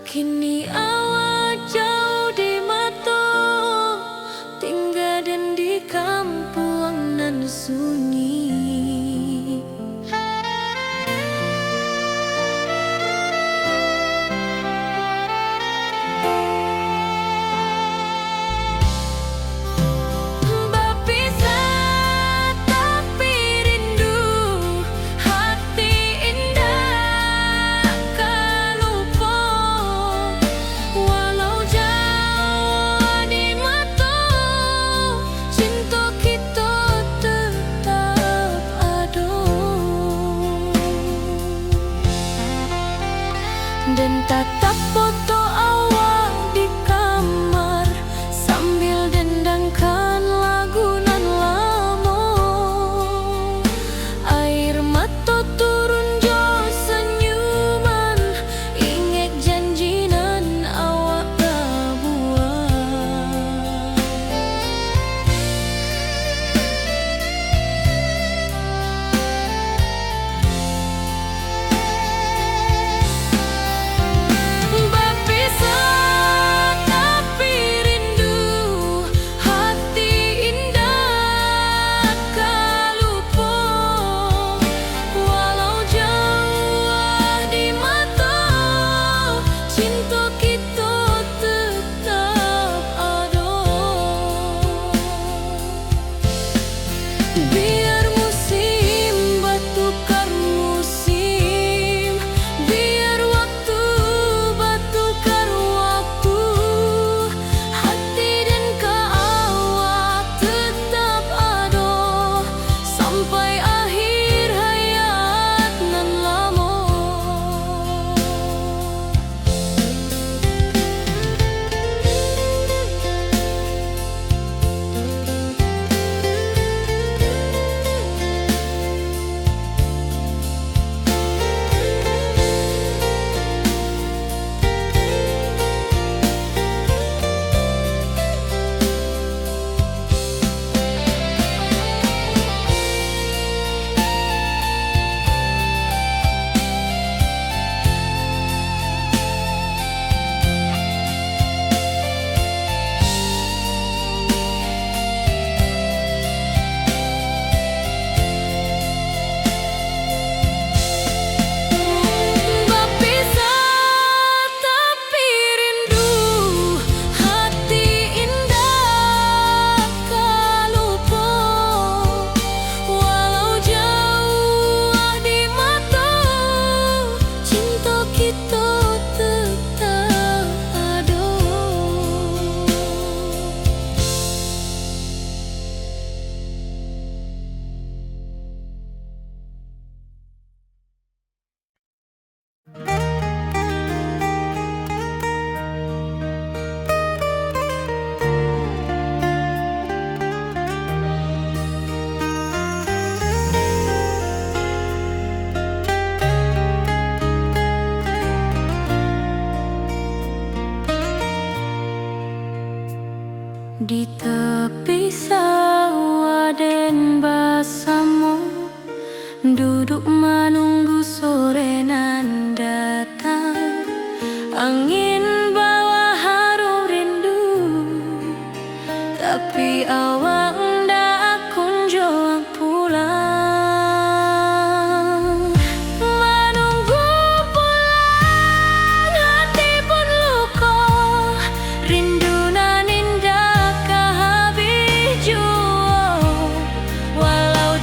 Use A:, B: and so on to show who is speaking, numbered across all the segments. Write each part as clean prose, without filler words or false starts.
A: Kini awak jauh di mata, tinggal dan di kampung nan sunyi. Dan tatap foto awak di kamar sambil dendangkan lagu nan lama. Air mata turun jo senyuman, ingat janji nan awak tak buat. Biar musim bertukar musim, biar waktu bertukar waktu, hati dan awak tetap ada sampai akhir hayat nan lama. Di tepi sawah den basamu, duduk menunggu sore nan datang. Angin bawa harum rindu, tapi awak ndak kunjung pulang. Menunggu pulang, hati pun luka, rindu nan indah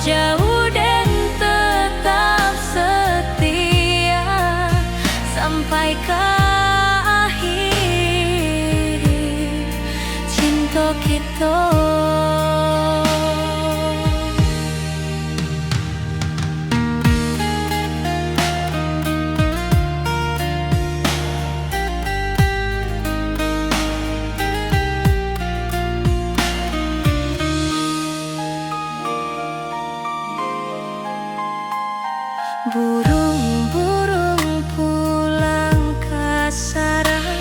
A: jauh dan tetap setia sampai ke akhir cinta kita. Burung-burung pulang ke sarang,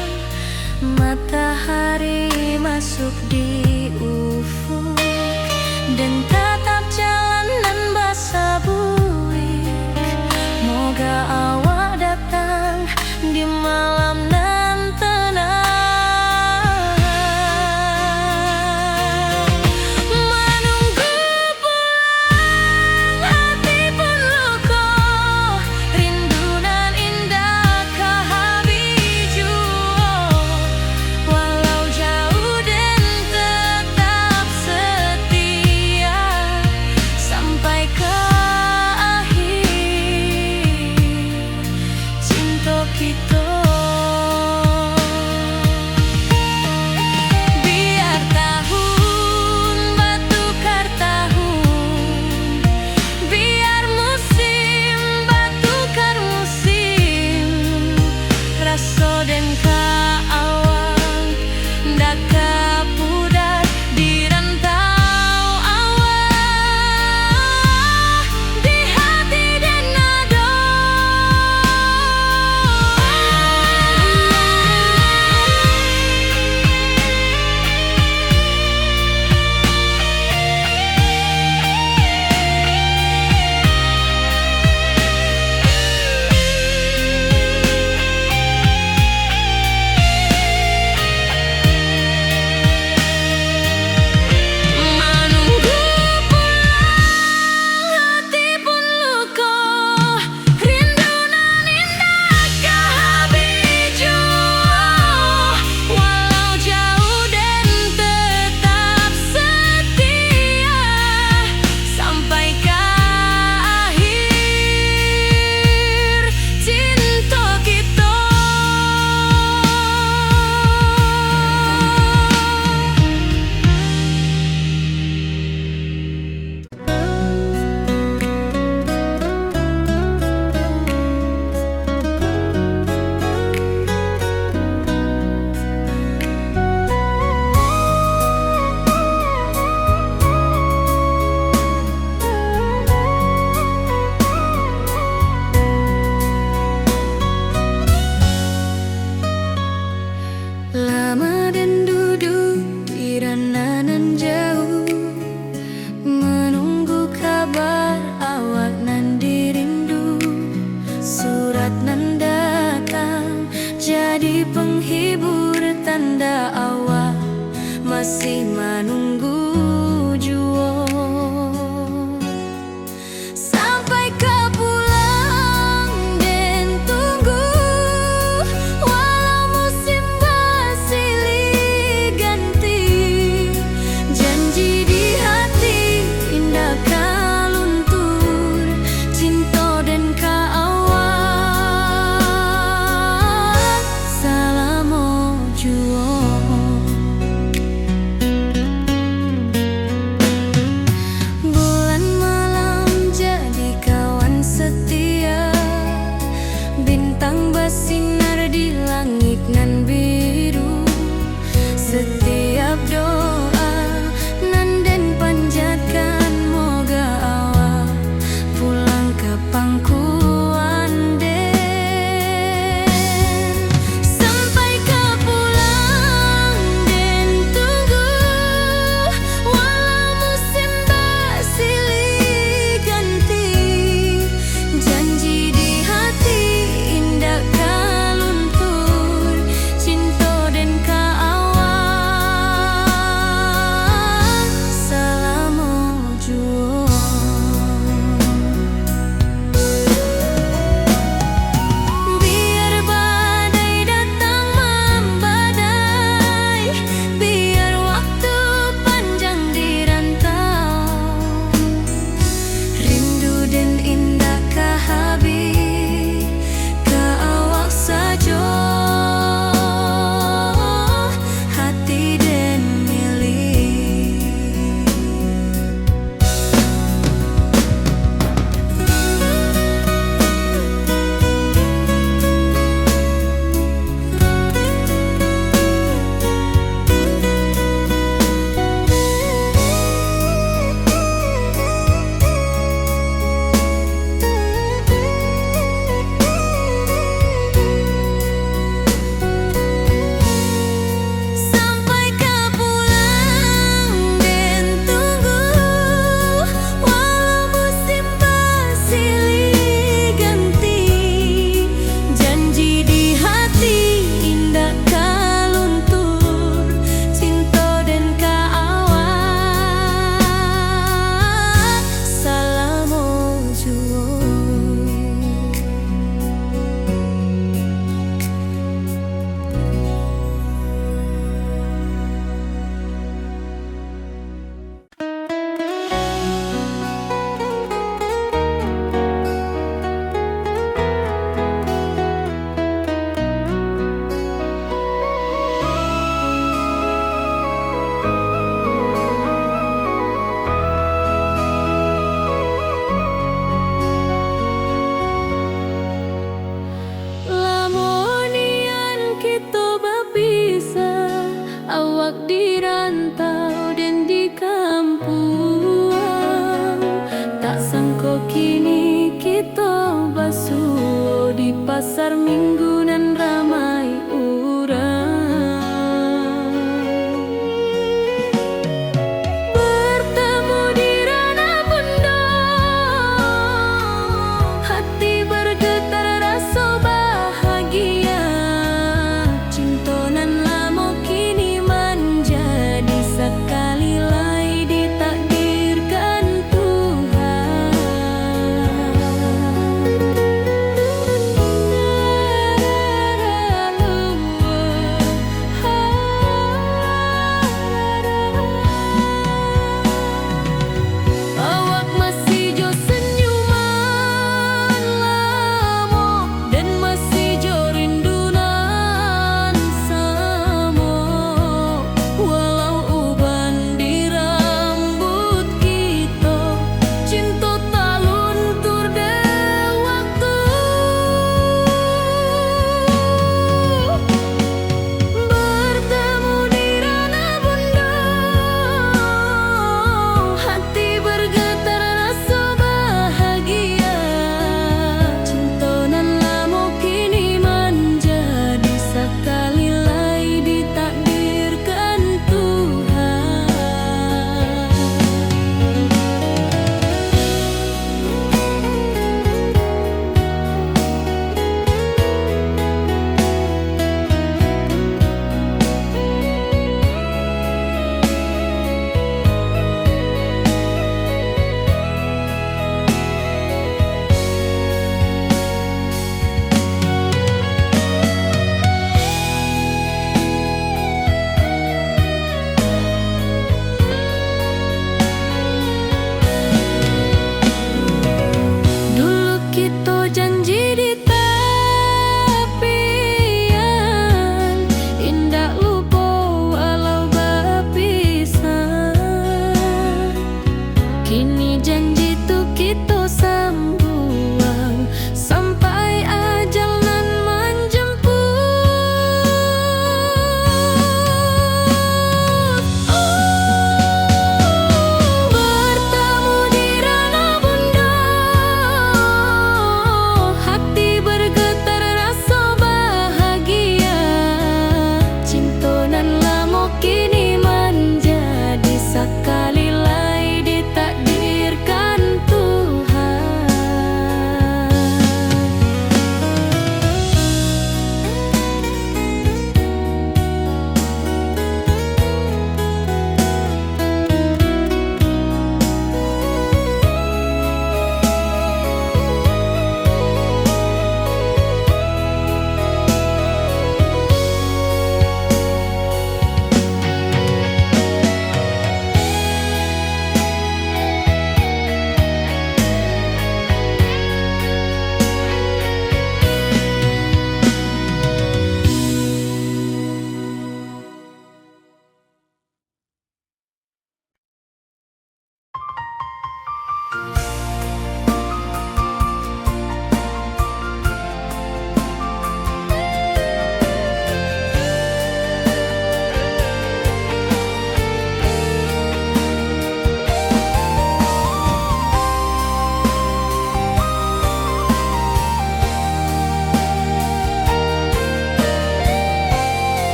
A: matahari masuk di ufuk, dan tatap jalanan basah buik. Moga awak datang di malam nan jadi penghibur, tanda awal masih menunggu jua. Sampai kau pulang dan tunggu, walau musim bersilih ganti. Janji di hati indah kau luntur, cinta dan keawal selama jua. Bulan malam jadi kawan setia, bintang bersinar di langit nan biru. Setiap doa nan den panjatkan, moga awak pulang ke pangkuan den. Sampai kau pulang dan tunggu, walau musim bersilih ganti. Janji di hati indah kau luntur, cinta dan keawal selama jua. Biar badai datang membadai, biar waktu panjang dirantau, rindu dan indah kah habis ke awak saja, hati dan milik. Sampai kau pulang dan tunggu, walau musim bersilih ganti. Janji di hati indah kau luntur, cinta dan keawal selama jua. Lamonian kita berpisah, awak di rantau dan di kampung. Tak sangka kini kita basuh di pasar minggu nan ramai urang. Bertemu di ranah bunda, hati bergetar rasa bahagia. Cinta nan lama kini menjadi sekali lagi ditakdirkan Tuhan.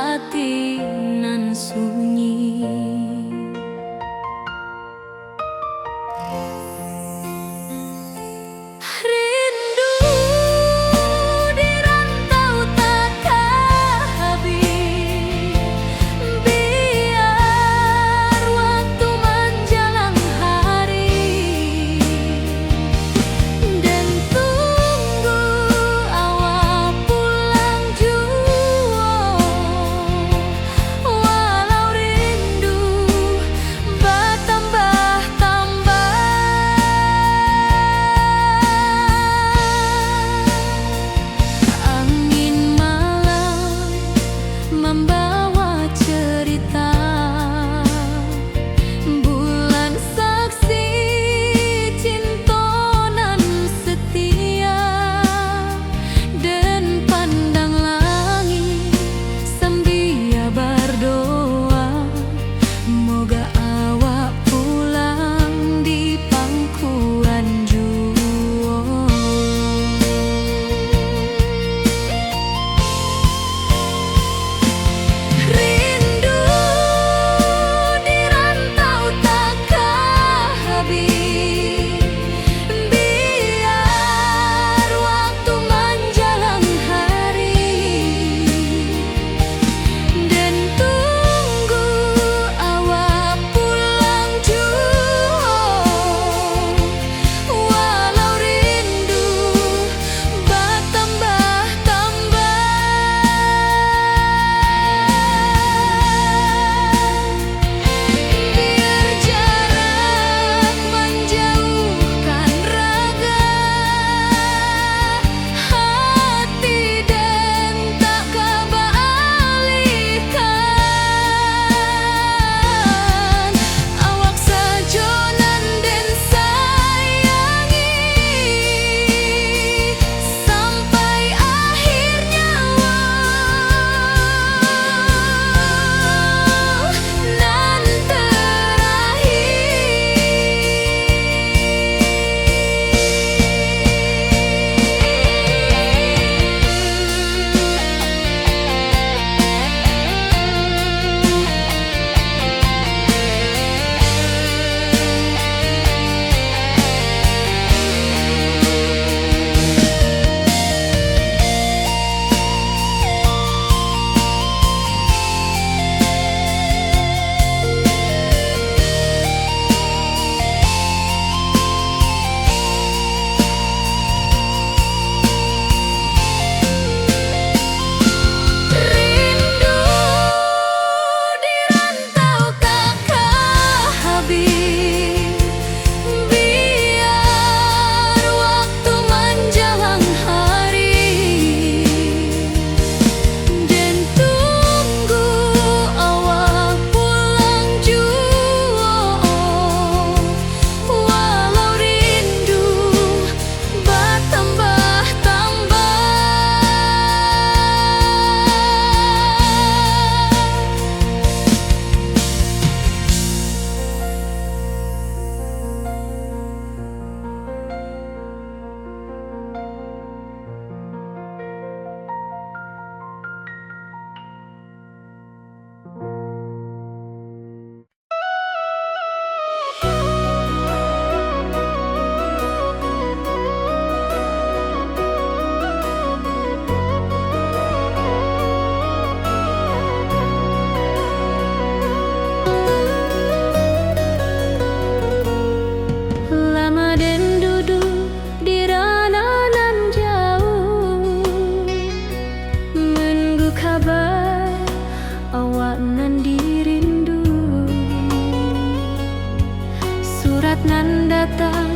A: hati nan sunyi. Rindu di rantau takkan habis, biar waktu menjelang hari, dan tunggu awal pulang jua. Walau rindu bertambah-tambah, angin malam membawa cerita, bulan saksi cinta nan setia, dan pandang langit sambil berdoa, moga awak pulang di pangkuan jua. Rindu di rantau takkan habis, biar waktu menjelang hari, dan tunggu awak pulang jua. Walau rindu bertambah-tambah, biar jarak menjauhkan raga hati, dan tak kebalikan. Awak sajonan dan sayangi sampai akhir nyawa nan rindu di rantau takkan habis, biar waktu menjelang hari, dan tunggu awak pulang jua. Walau rindu bertambah-tambah, lama dan duduk di rananan jauh, menunggu kabar awak nan dirindu. Surat nan datang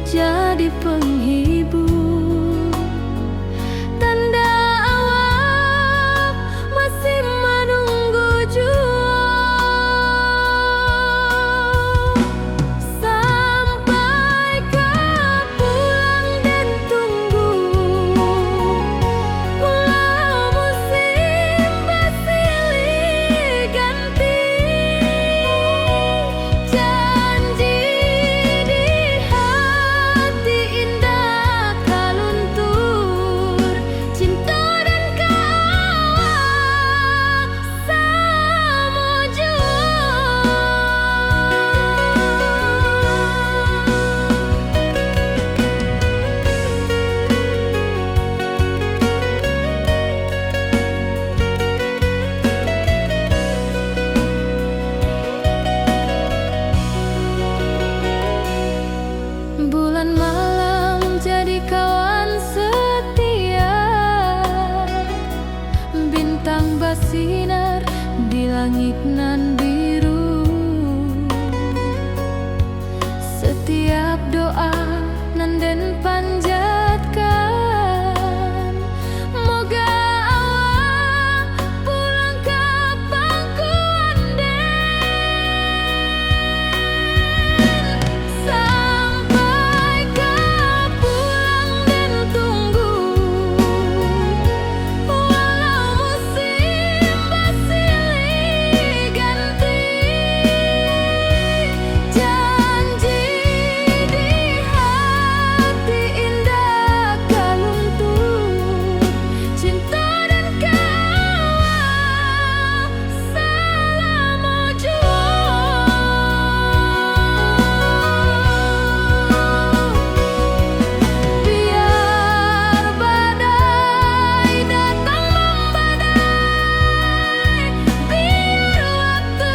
A: jadi penghibur, tanda awak masih menunggu jua. Sampai kau pulang dan tunggu, walau musim bersilih ganti, janji di hati indah langit nan biru. Setiap doa nan den panjatkan, moga awak pulang ke pangkuan den. Sampai ke pulang den tunggu, walau musim bersilih ganti. Janji di hati indah kaluntur, cinta dan kawal selama jua. Biar badai datang membadai, biar waktu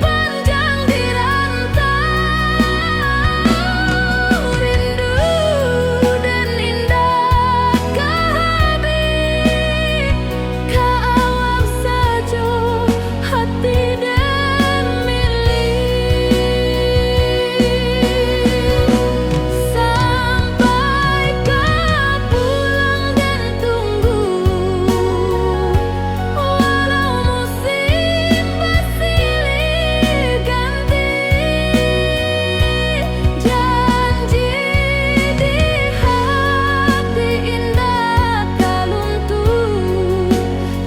A: panjang dirantau, rindu dan indah kehabis, kawal saja hati dan milik. Sampai ke pulang dan tunggu, walau musim bersilih ganti. Janji di hati indah kaluntur,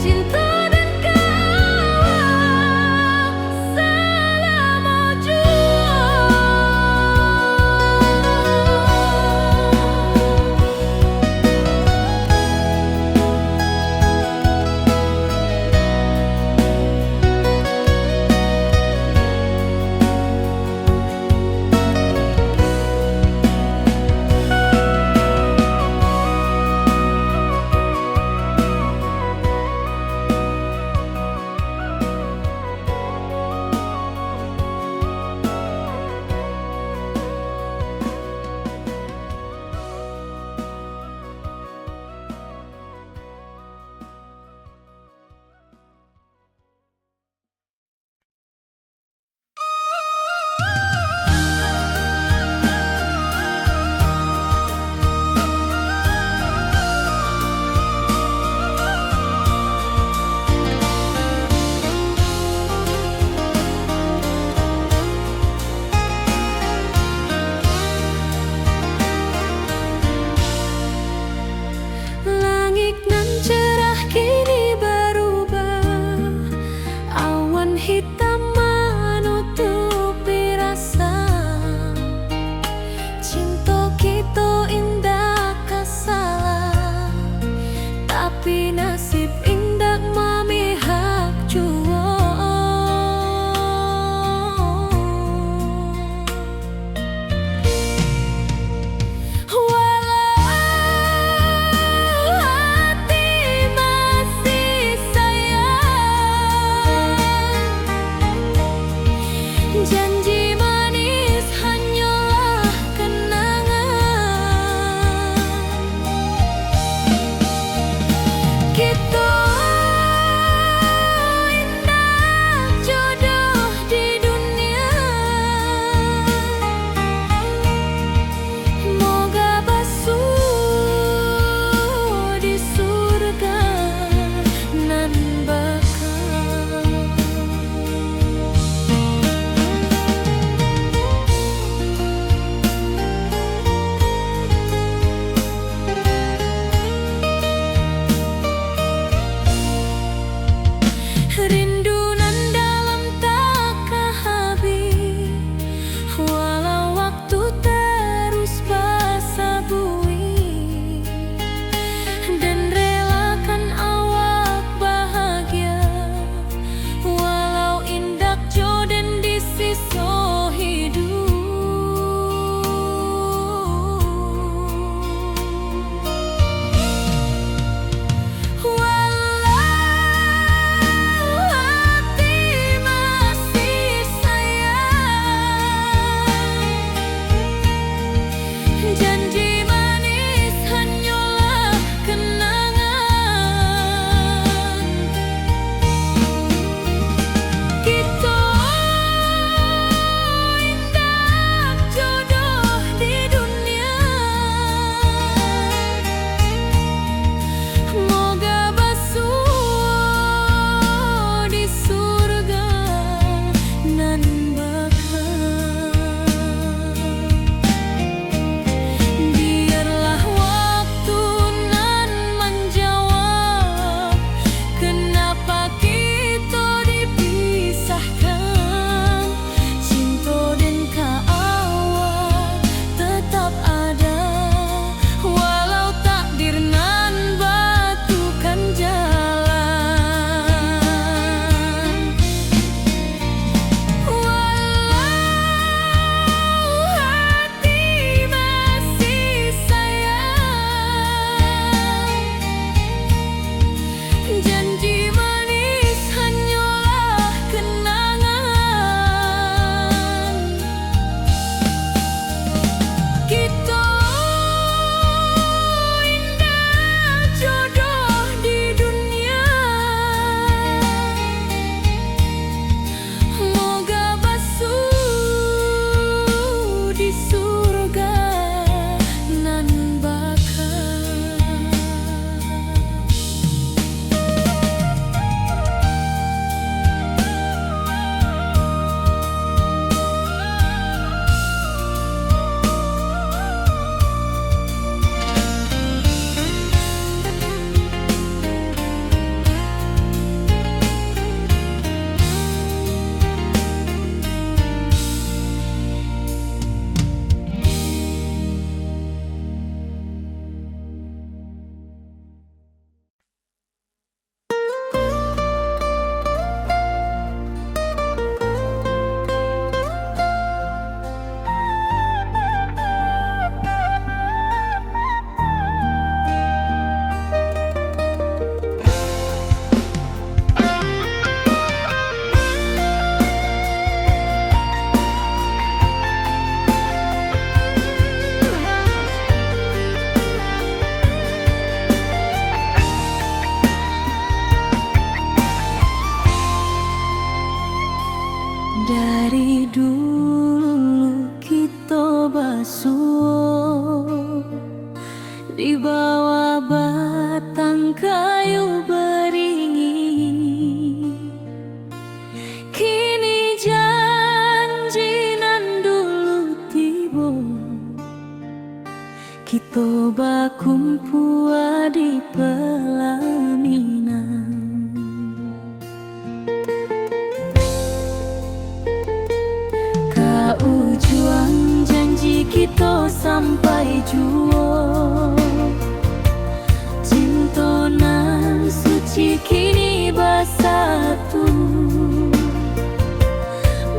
A: cinta dan kawal selama jua. Langit nan cerah kini berubah, awan hitam menutupi rasa. Cinta kita indah kasalah, tapi nasib indah memihak jua. Hati masih sayang, janji manis hanyalah kenangan. Kita indah jodoh di dunia, moga basuh di surga nan bakal. Rindu nan dalam tak habis, walau waktu terus basa bui, dan relakan awak bahagia, walau indak jodoh di sisa hidup. Walau Dari dulu kita basuh di bawah batang kayu beringin. Kini janji nan dulu tiba, kita bakumpul di pelaminan. Juang janji kita sampai jua, cinta nan suci kini bersatu.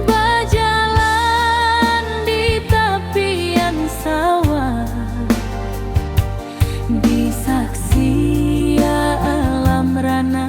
A: Berjalan di tepian sawah, disaksi alam rana.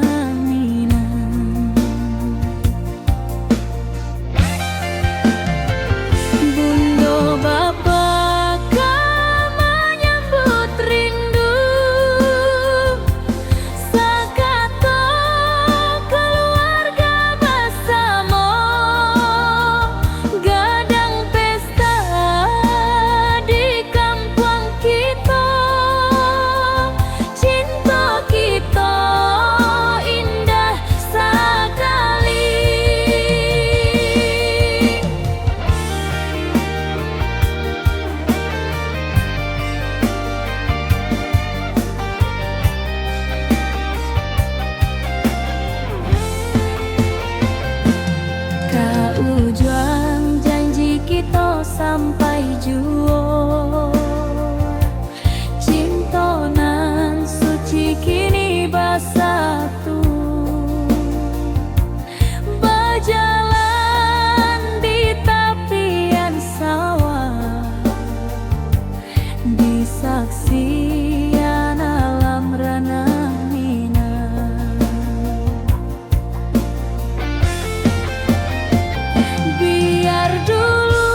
A: Sampai jua, cinta nan suci kini bersatu. Berjalan di tepian sawah, disaksikan alam rana. Biar dulu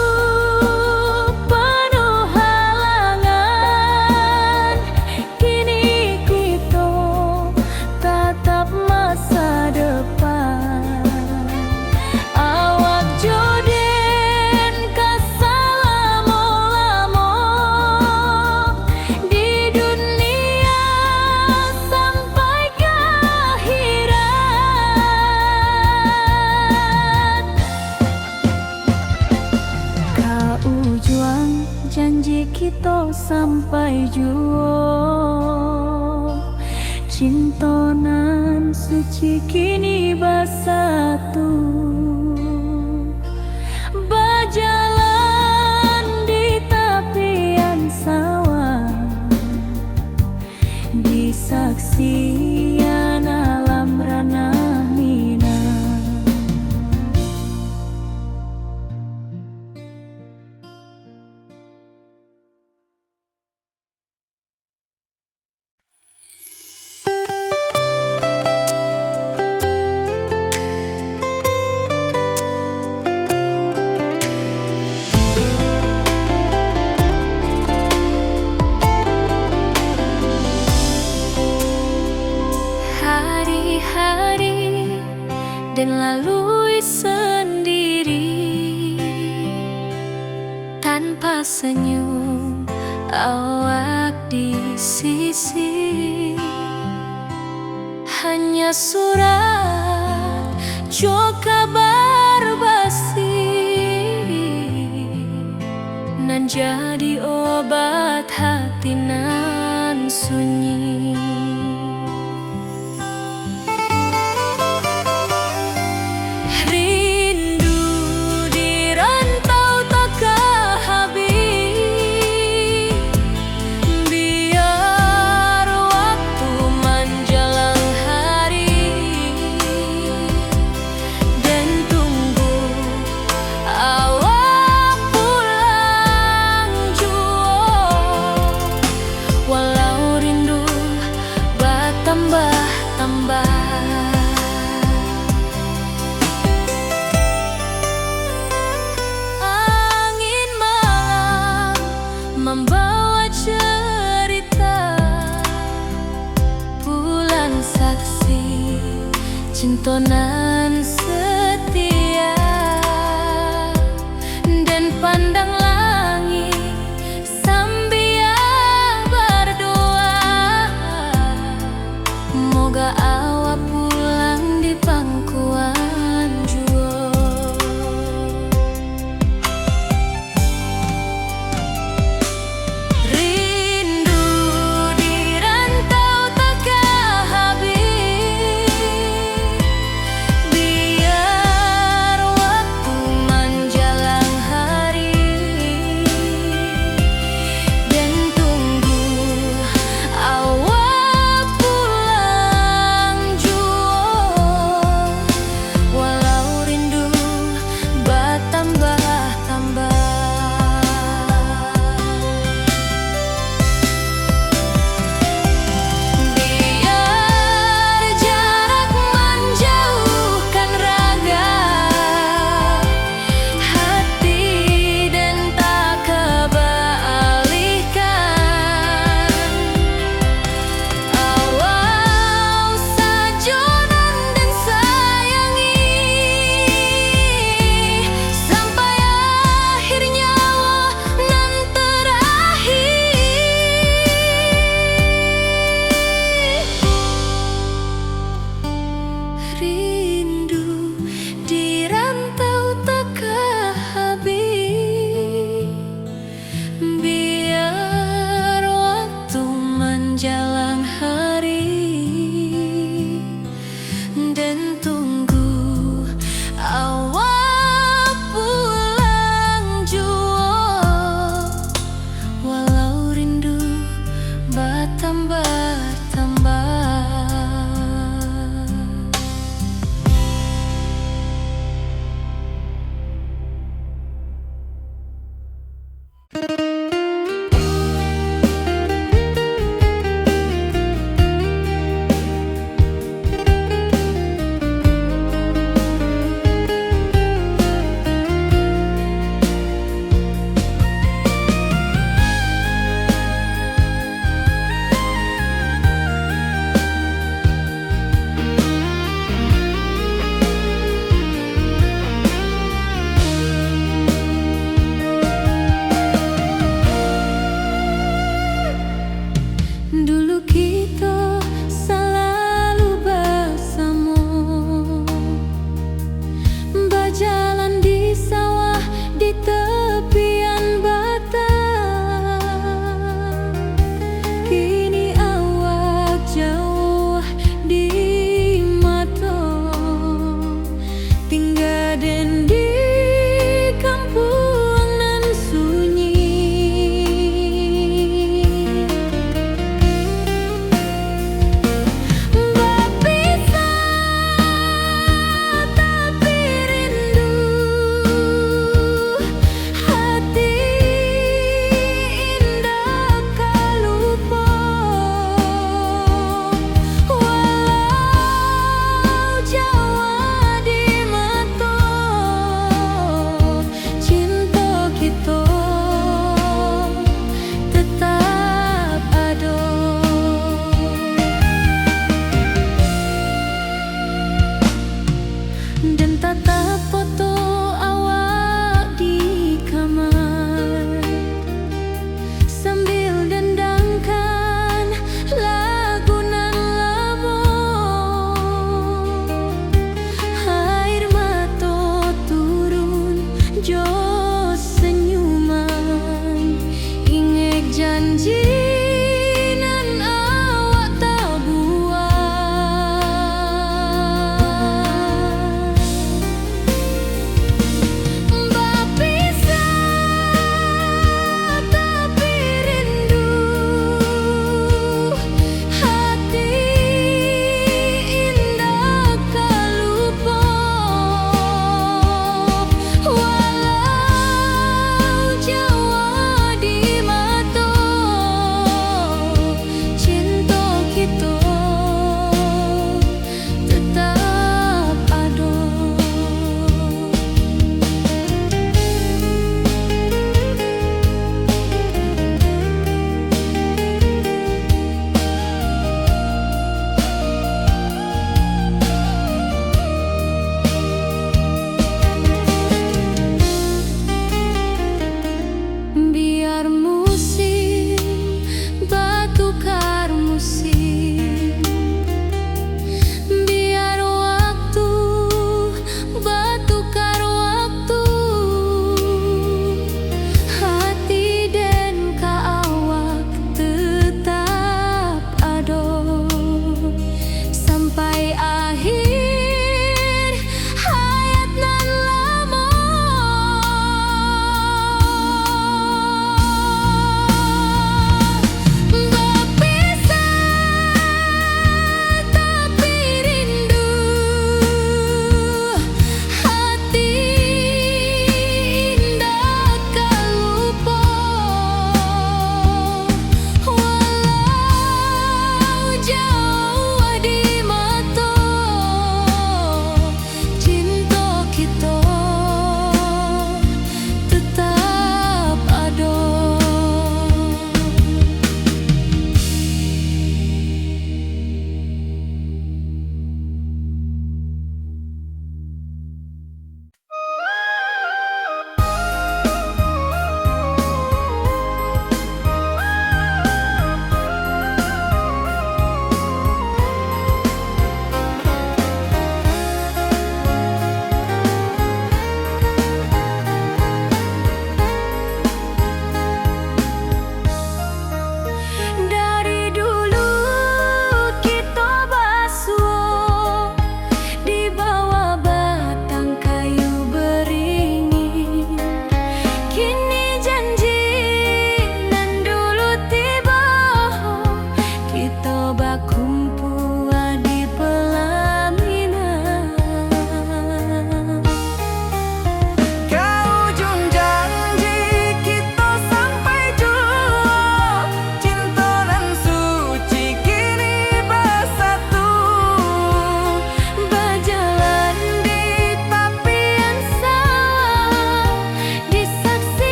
A: janji kita sampai jua, cinta nan suci kini bersatu. Berjalan di tepian sawah, disaksikan alam rana. Hari-hari dan lalui sendiri, tanpa senyum awak di sisi. Hanya surat jo kabar basi nan jadi obat hati nan sunyi.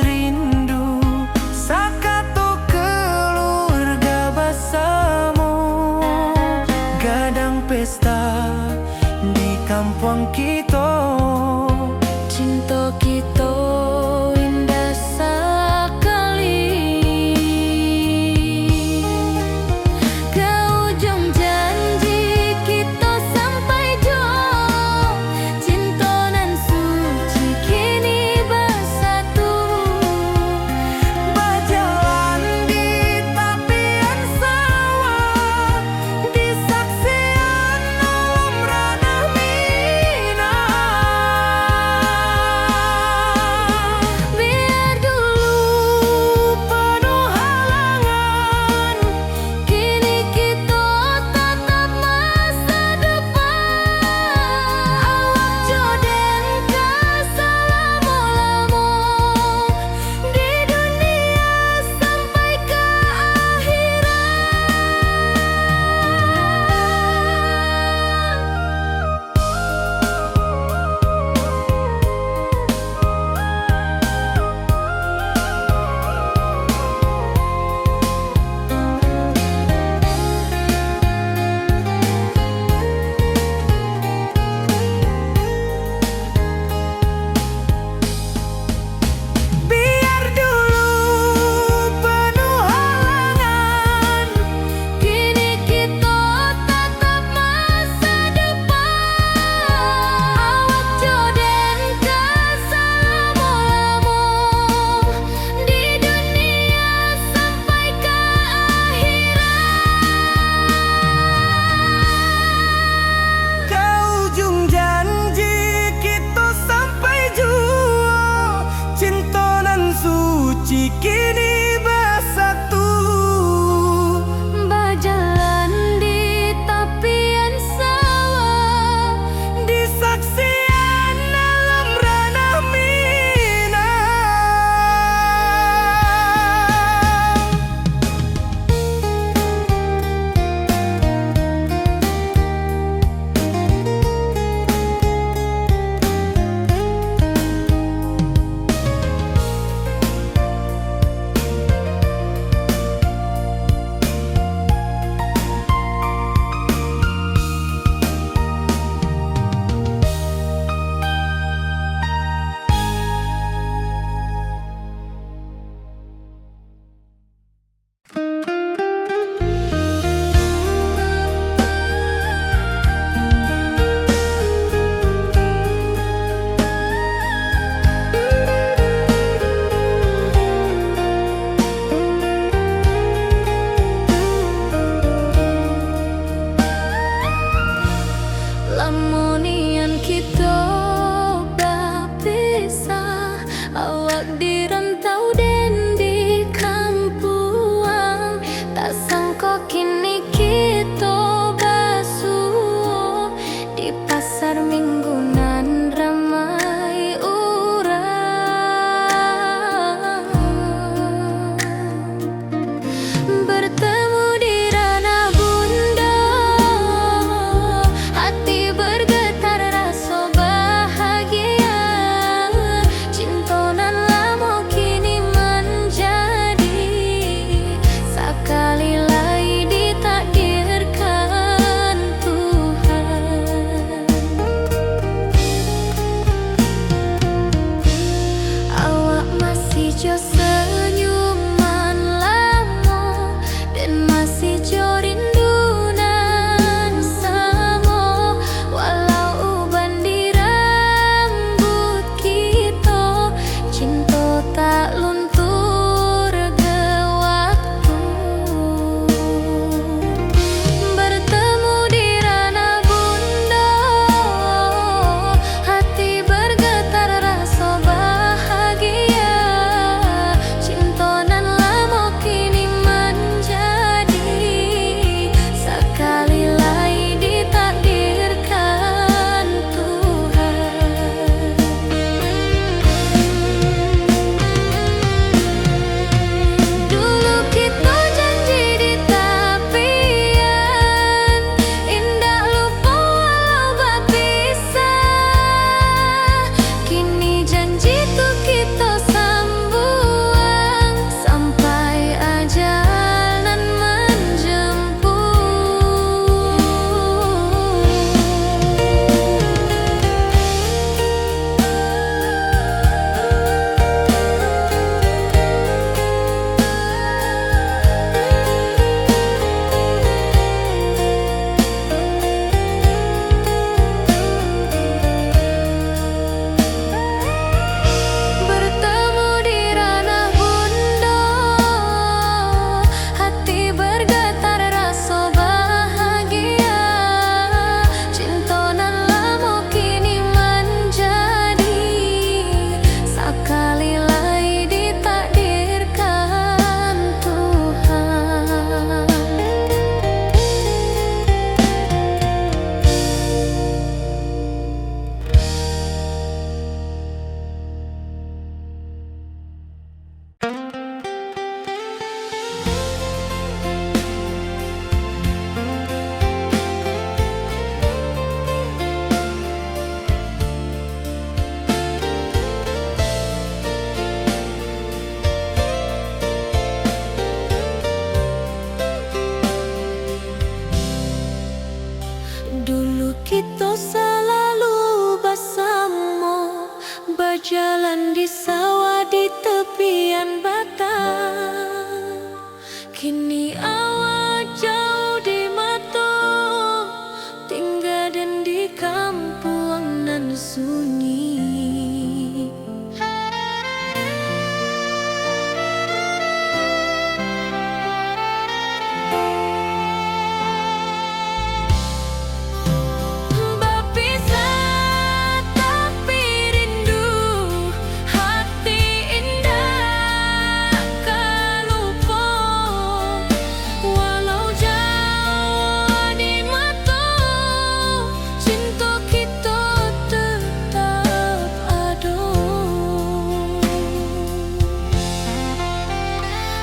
B: rindu sakato keluarga bersama. Gadang pesta di kampung kita,
A: cinta kita indah sekali. Ke ujung janji kita sampai jauh, cinta nan suci kini bersatu.
B: berjalan di tepian sawah, di saksian alam ranah Minang.
A: Biar dulu penuh halangan, kini kita tatap masa depan. Awak joden ka selama-lama di dunia sampai ke
B: Biar dulu penuh halangan,
A: kini kita tatap masa depan. Awak joden ka selama-lama di dunia sampai ke
B: ke ujung janji kita sampai jua, cinta nan suci kini bersatu.
A: berjalan di tepian sawah,
B: Di saksian alam ranah Minang.
A: Lamonian kita berpisah, awak di rantau dan di kampuang. Tak sangka kini kita basuh di pasar minggu nan ramai orang. Bertemu di ranah bunda, hati bergetar rasa bahagia. Cinta nan lama kini menjadi sekali lagi ditakdirkan Tuhan. Awak masih jo senyuman lama dan masih jo rindu nan sama. Walau uban di rambut kita, cinta tak luntur ke waktu. Bertemu di ranah bunda, hati bergetar rasa bahagia.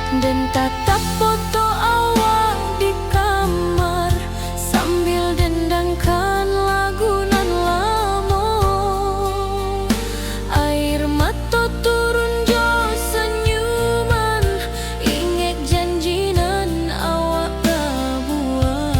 A: dan tatap foto awal di kamar sambil dendangkan lagu nan lamo. Air mata turun jo senyuman, inget janji nan awak buat.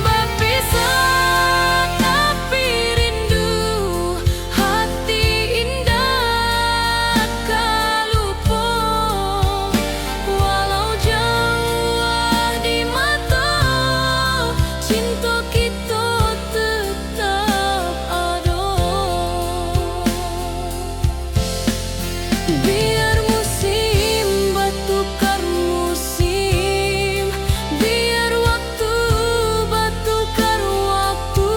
A: Berpisah tapi rindu, hati indah kalupo. Walau jauh di mata, cinta kita tetap ada. Biar musim bertukar musim, biar waktu bertukar waktu,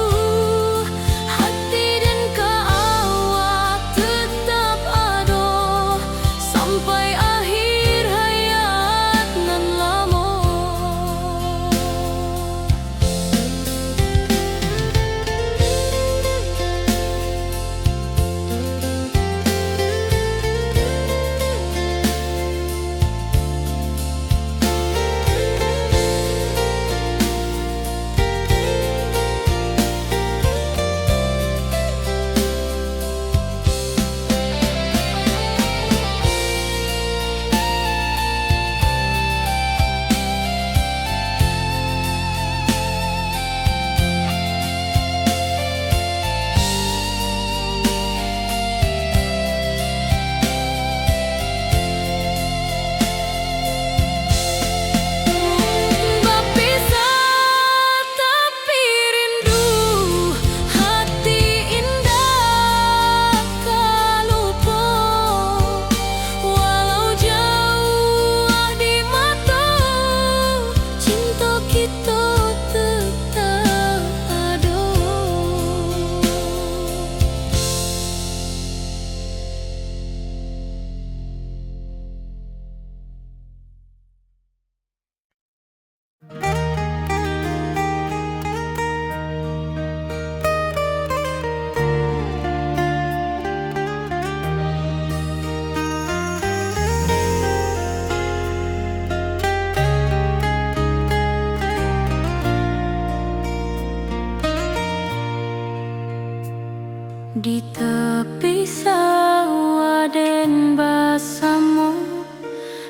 A: hati dan keawak tetap ada sampai akhir hayat nan lama. Berpisah tapi rindu, hati indah kalupo. Walau jauh di mata, cinta kita tetap ada. Di tepi sawah den bersama,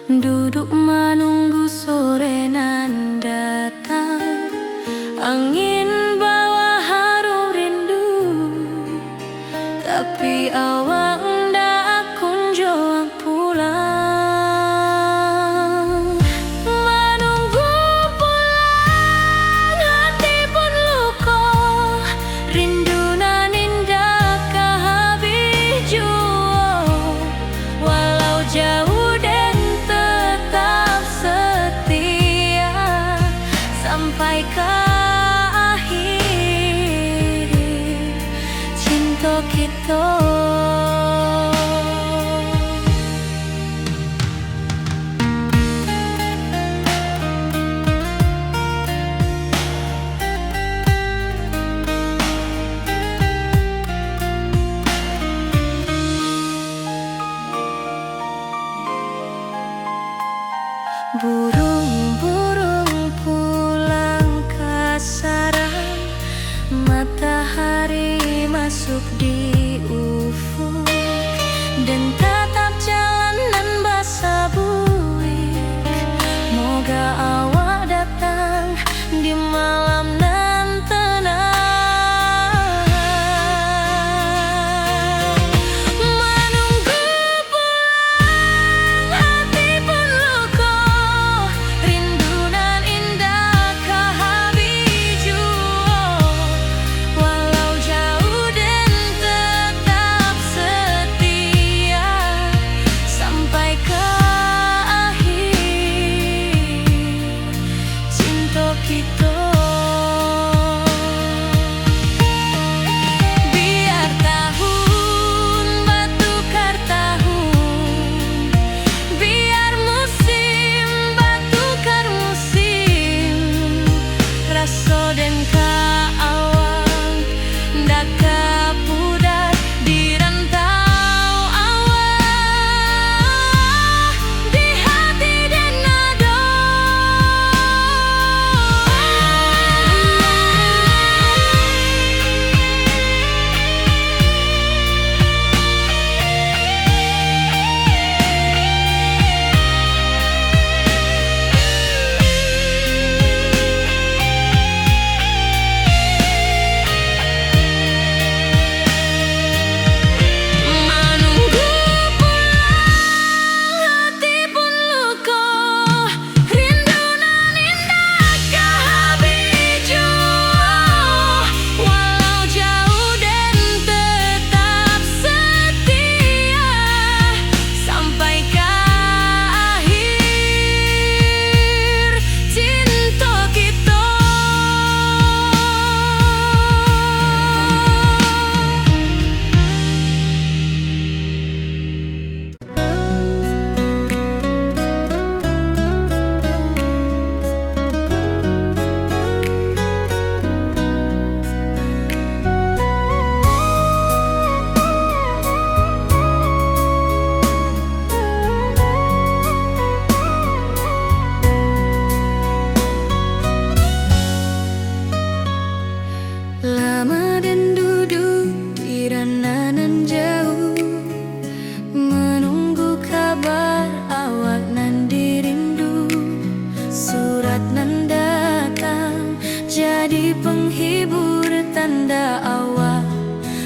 A: duduk menunggu sore nan datang. Angin bawa harum rindu, tapi awak ndak kunjung pulang. Menunggu pulang, hati pun luka, rindu nan indah kehabis jua. Walau jauh dan tetap setia sampai ke akhir cinta kita. Burung-burung pulang ke sarang, matahari masuk di ufuk, dan tatap jalanan basah buik. Moga awak datang di malam nan tenang. Menunggu pulang, hati pun luka, rindu nan indah kehabis jua. Walau jauh dan tetap setia sampai ke akhir cinta kita. Biar tahun bertukar tahun, biar musim bertukar musim, saat nan datang, jadi penghibur tanda awal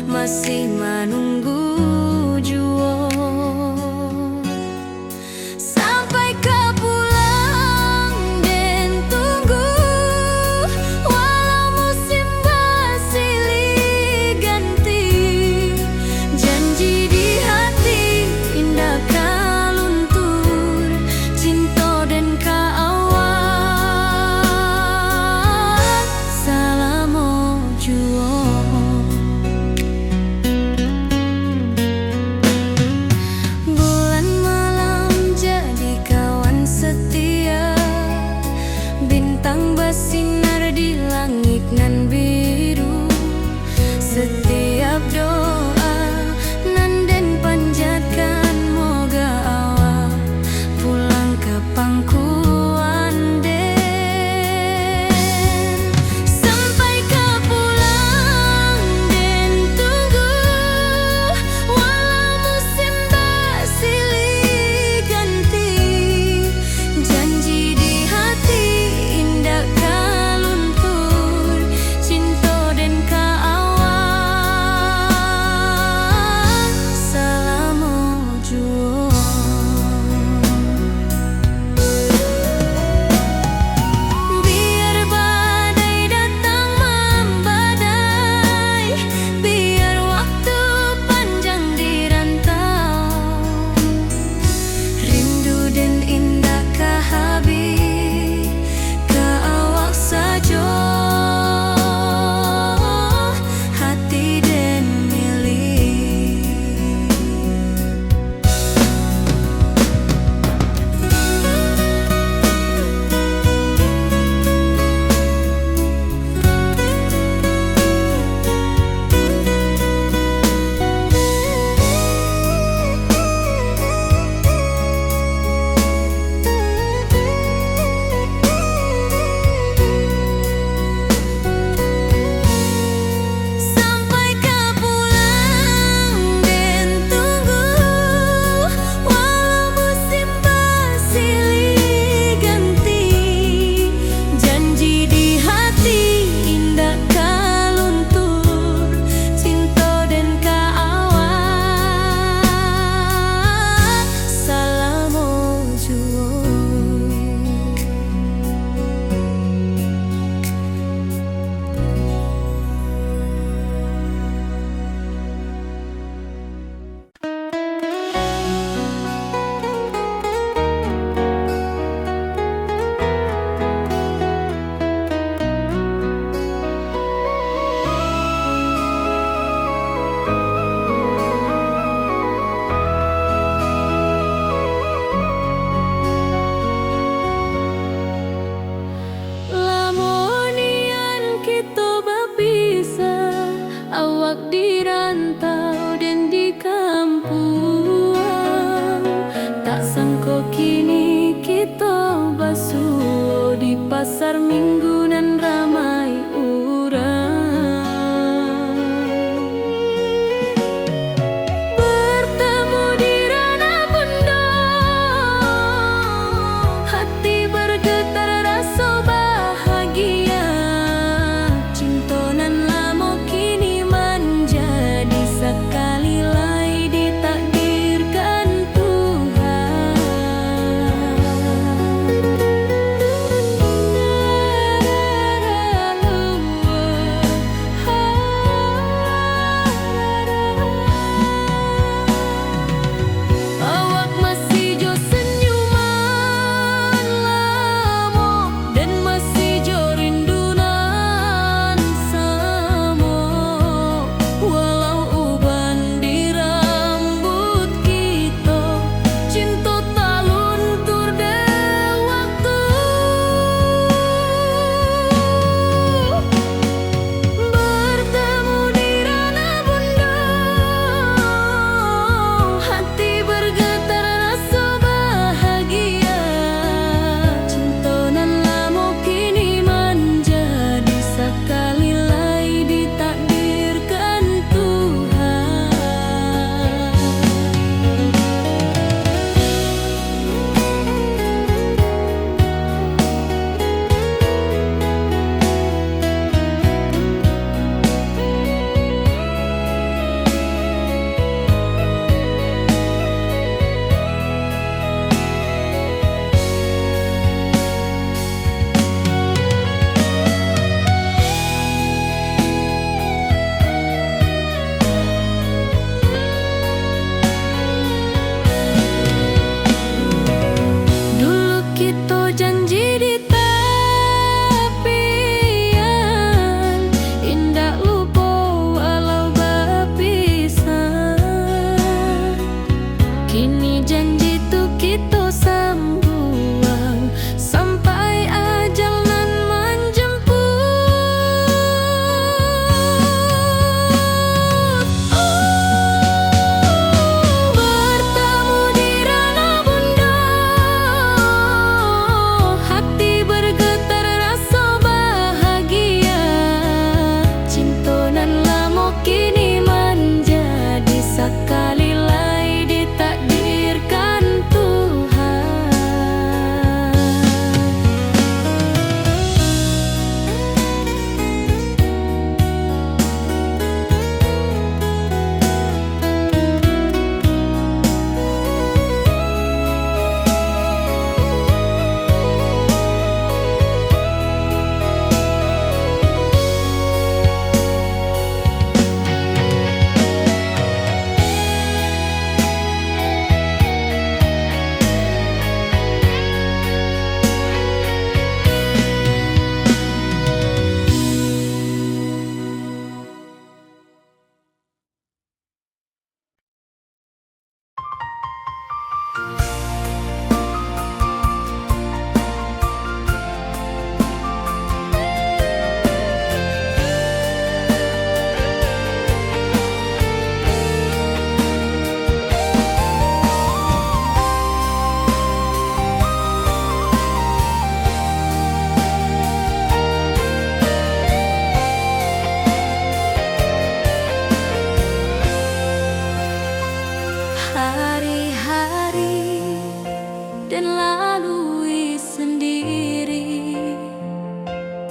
A: masih menunggu jua. Sampai kau pulang dan tunggu, walau musim bersilih ganti, janji di hati indah kau luntur, cinta dan keawal selama jua. Bulan malam jadi kawan setia, bintang bersinar di langit nan biru. Setiap doa nan den panjatkan, moga awak pulang ke pangkuan den. Sampai kau pulang dan tunggu, walau musim bersilih ganti, janji di hati indah kau luntur, cinta dan keawal selama jua. Biar badai datang membadai, biar waktu panjang dirantau, rindu dan indah kehabis ke awak saja, hati dan milik. Sampai kau pulang dan tunggu, walau musim bersilih ganti, janji di hati indah kau luntur, cinta dan keawal selama jua. Lamonian kita berpisah, awak dirantau dan di kampung, tak sangka kini kita basuh di pasar minggu nan ramai urang. Bertemu di ranah bunda, hati bergetar rasa bahagia, cinta nan lama kini menjadi sekali lagi ditakdirkan Tuhan.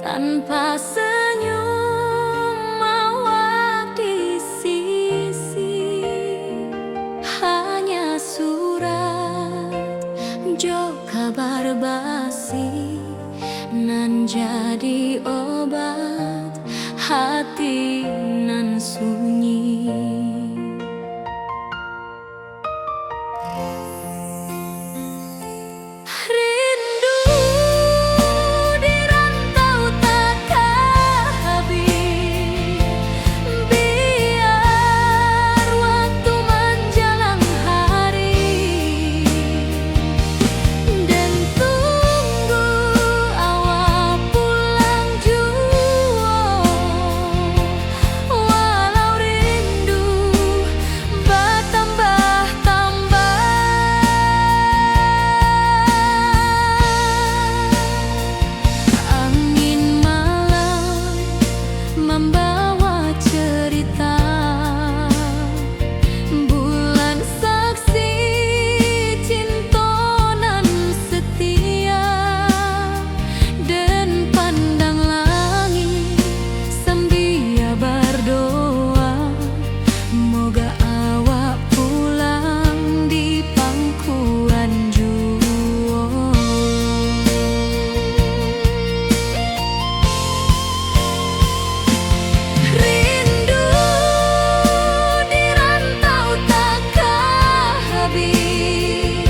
A: tanpa senyum awak di sisi. Hanya surat jo kabar basi nan jadi obat hati nan sunyi. Rindu di rantau takkan habis, biar waktu menjelang hari, dan tunggu awak pulang jua. Walau rindu bertambah-tambah, angin malam membawa cerita, bulan saksi cinta nan setia, dan pandang langit sambil berdoa, moga awak pulang di pangkuan jua. Rindu di rantau takkan habis,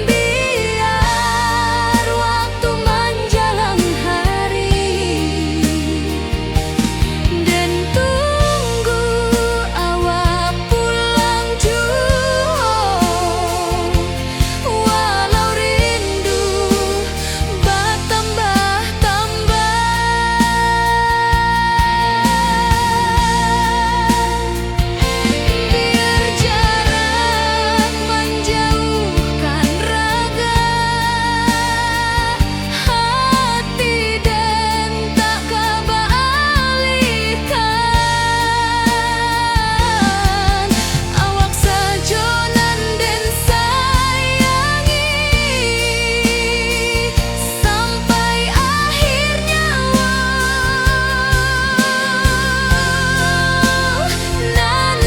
A: biar waktu menjelang hari, dan tunggu awak pulang jua. Walau rindu bertambah-tambah, biar jarak menjauhkan raga hati, dan tak kebalikan. Awak saja nan den sayangi sampai akhir nyawa, nan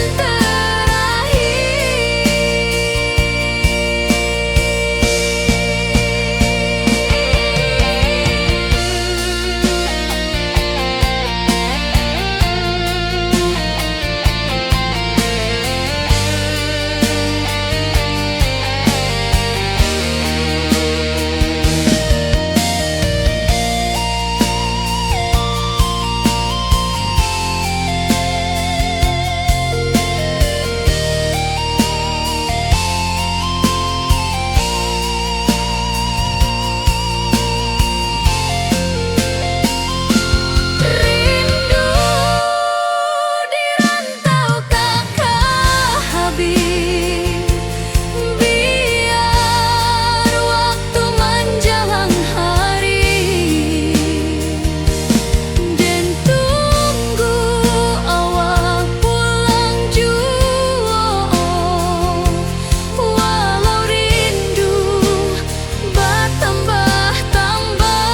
A: rindu di rantau takkan habis, biar waktu menjelang hari, dan tunggu awak pulang jua. Walau rindu bertambah-tambah,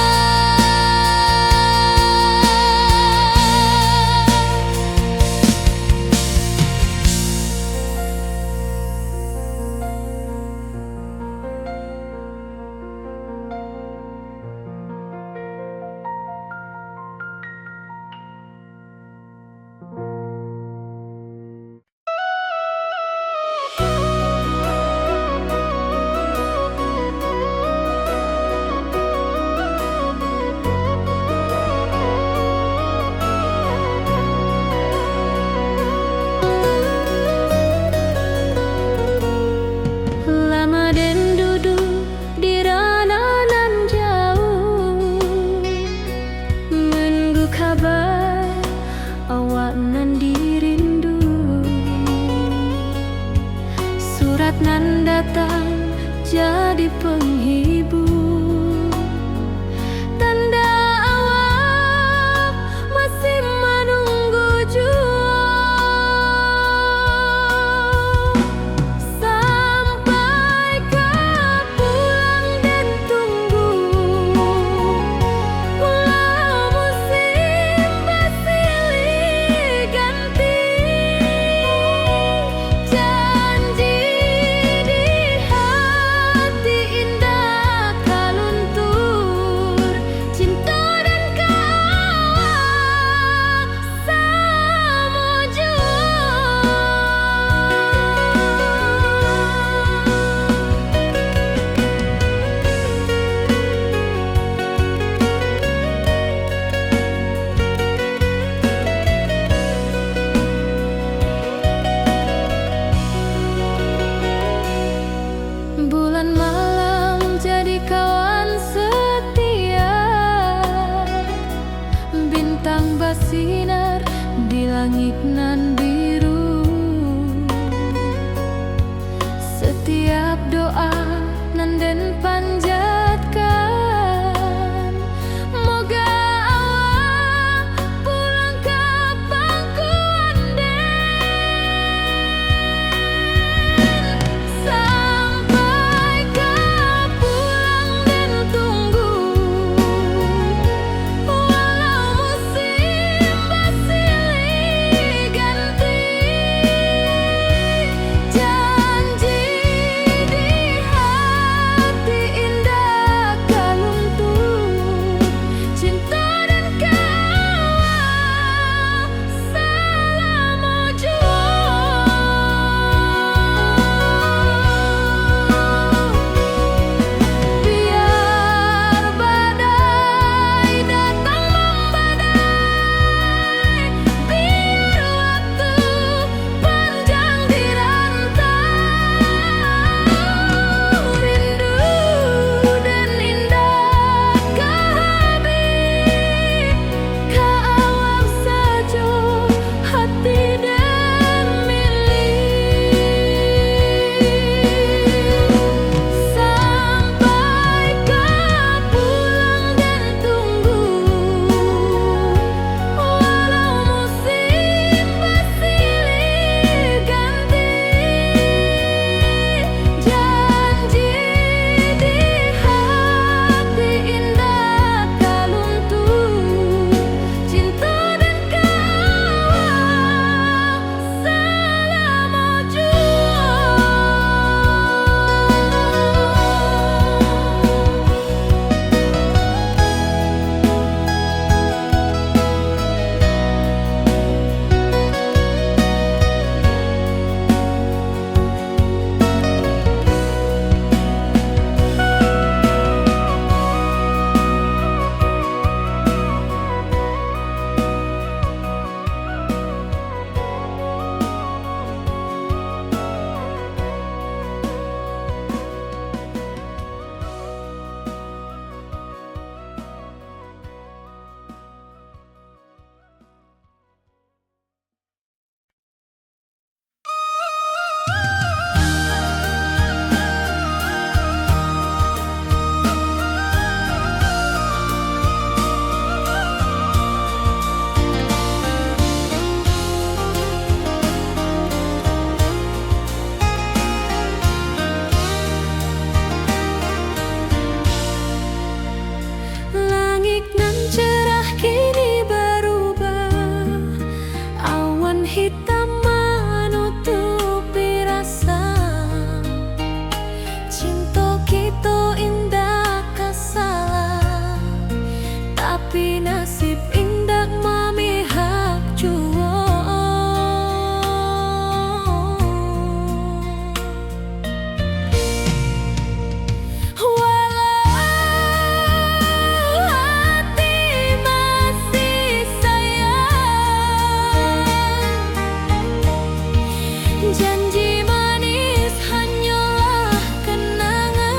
A: lama den duduk di ranah nan jauh, menunggu kabar awak nan dirindu. Surat nan datang jadi penghibur, tanda awak masih menunggu jua. Sampai kau pulang dan tunggu, pulang Tapi nasib indak memihak jua. Walau hati masih sayang, janji manis hanyalah kenangan.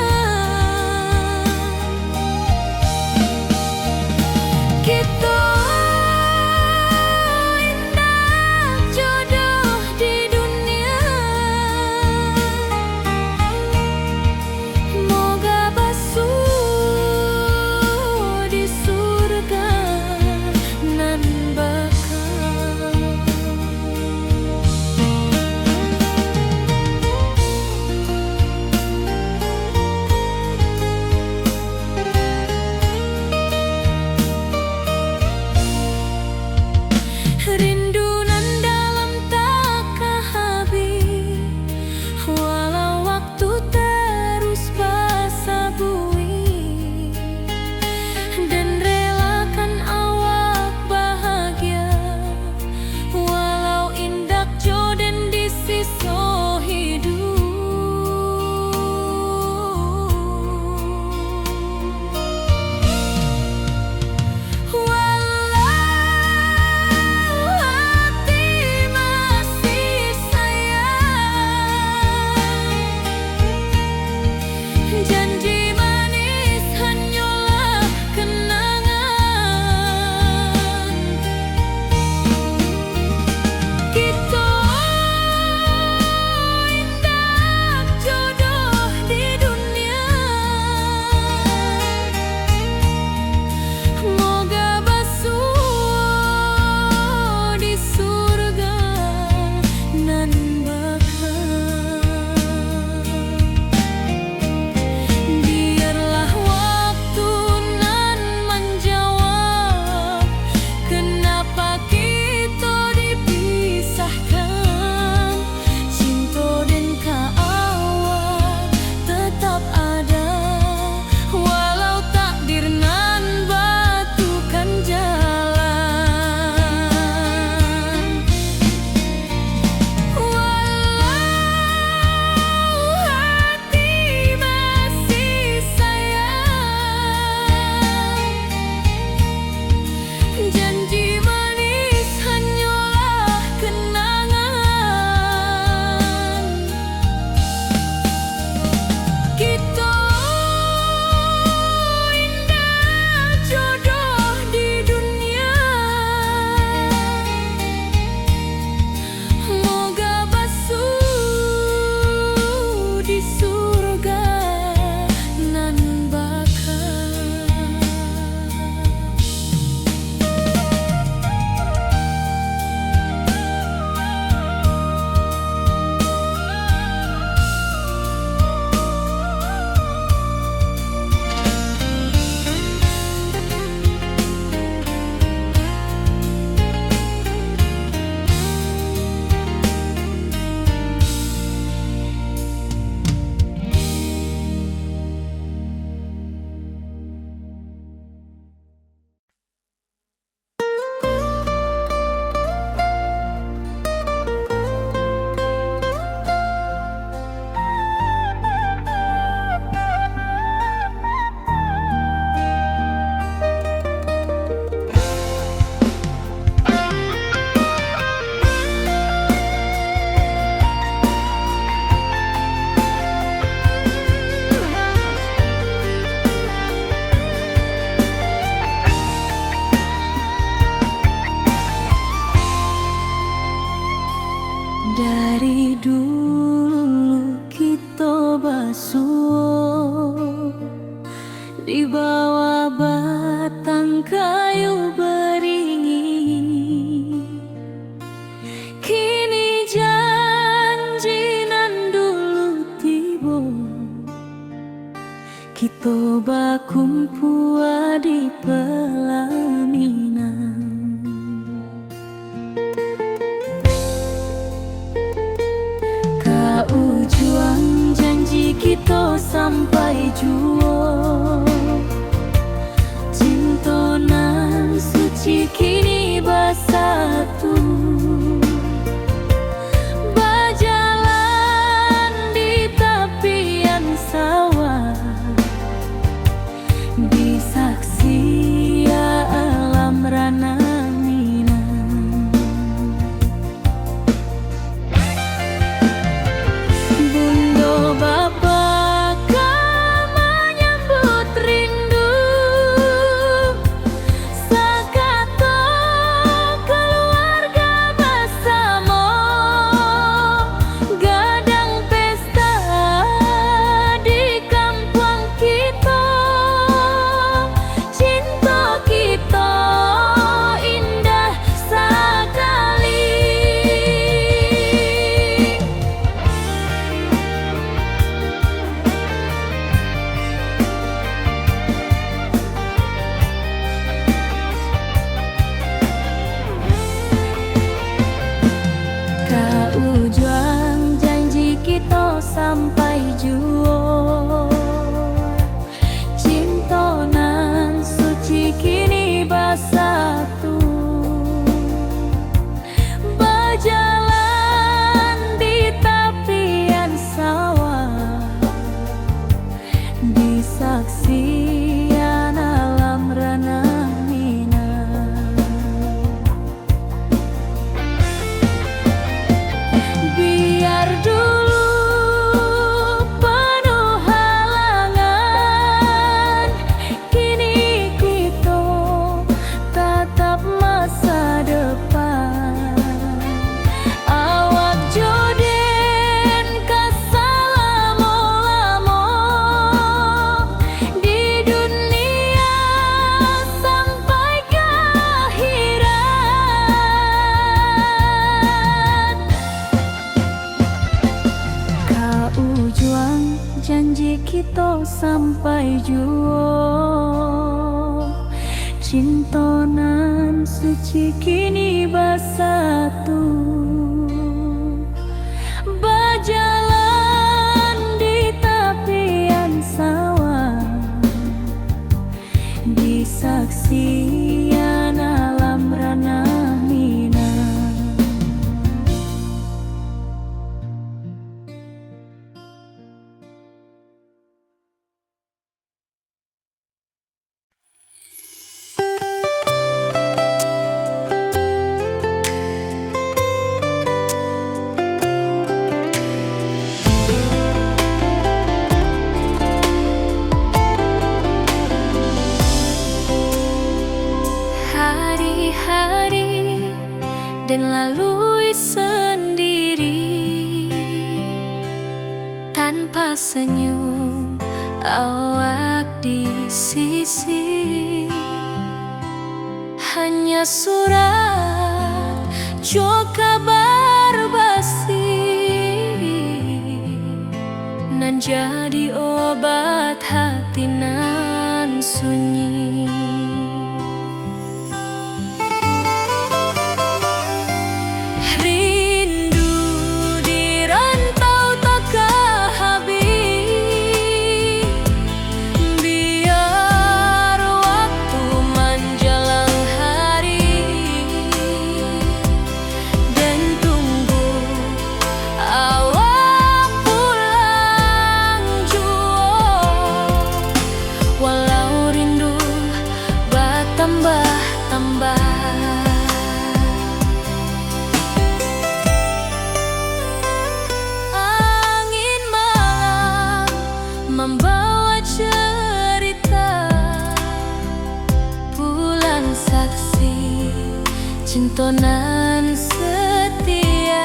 A: Kita indah jodoh di dunia, moga basuh di surga nan bakal. Rindu nan dalam takkan habis, walau waktu terus basa bui, dan relakan awak bahagia, walau indak jodoh di sisa hidup. Walau hati masih sayang, janji manis hanyalah kenangan. Kita indah jodoh di dunia, moga basuh di surga nan bakal. Biarlah waktu nan menjawab, kenapa kita dipisahkan. Cinta dan kaawak tetap ada, walau takdir nan batukan jalan. Walau hati masih sayang, janji manis hanyalah kenangan. Kita indah jodoh di dunia, moga basuh di surga nan bakal. Dari dulu kita basuh di bawah batang kayu beringin. Kini janji nan dulu tiba, kita bakumpul di pelaminan. Ujung janji kita sampai jua, cinta nan bersatu, berjalan di tepian sawah, di saksian alam ranah Minang. Biar dulu penuh halangan, kini kita tatap masa depan. Awak joden kasalamo-lamo di dunia sampai ke akhirat. Kau juang janji kita sampai juo, cinta nan suci kini bersatu, berjalan di tepian sawah, di saksian alam ranah Minang. Hari-hari dan lalui sendiri, tanpa senyum awak di sisi. Hanya surat jo kabar basi, nan jadi obat hati nan sunyi. Rindu di rantau tak habis, biar waktu menjelang hari, dan tunggu awak pulang jua. Walau rindu bertambah-tambah, angin malam membawa cerita, bulan saksi cinta nan setia,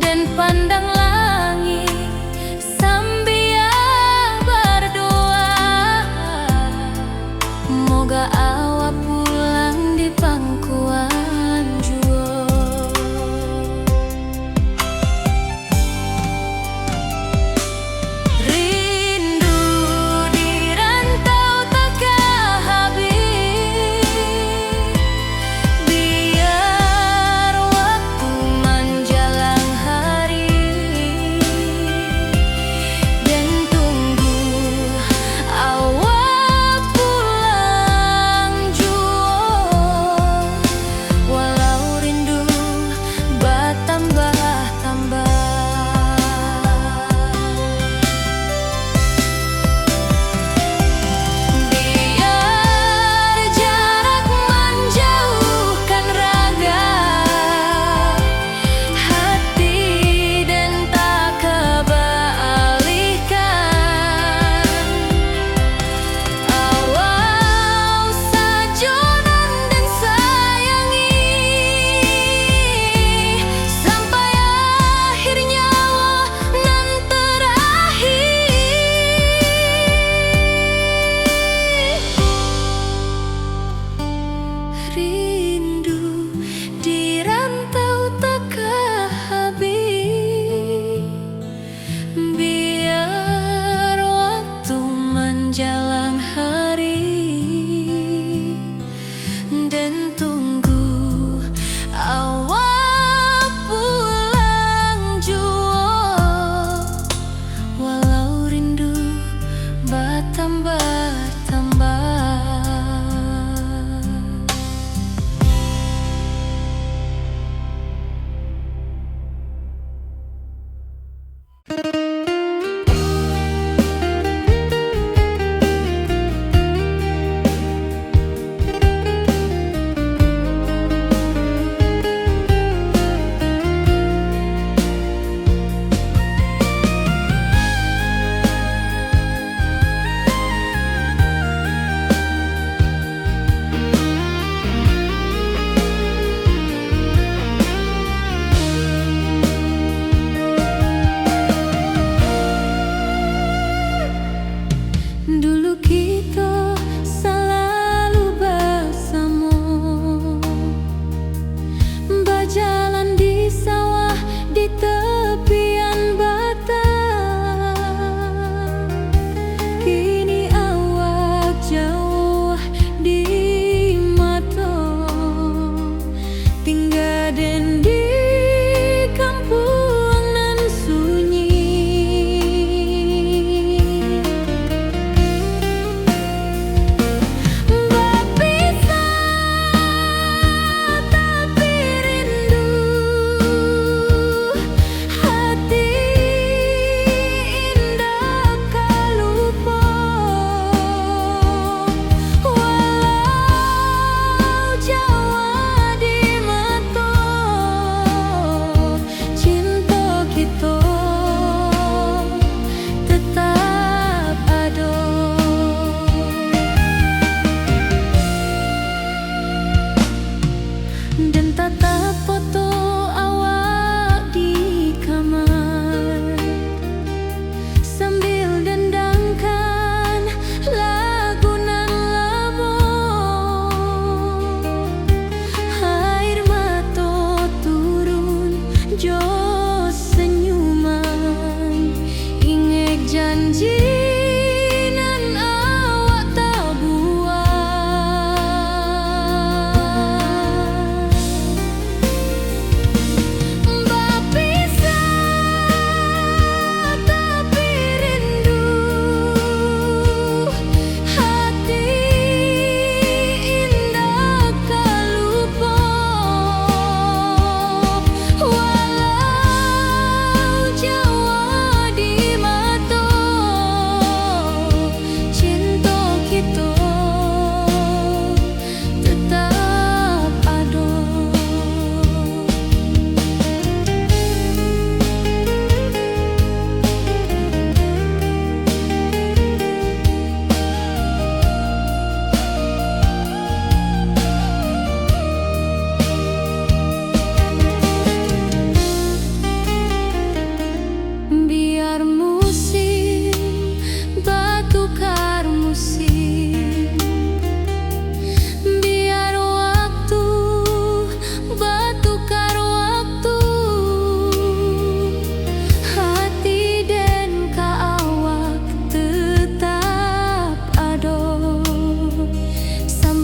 A: dan pandang langit sambil berdoa, moga awak pulang di pangkuan jua. Rindu di rantau tak habis, biar waktu menjelang hari, dan tunggu awak pulang jua.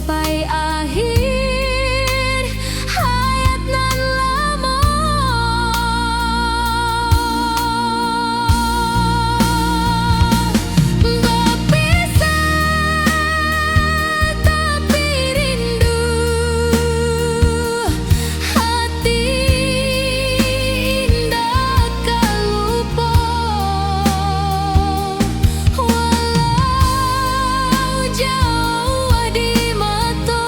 A: sampai akhir hayat nan lama. Berpisah tapi rindu, hati indah kalupa. Walau jauh di mata,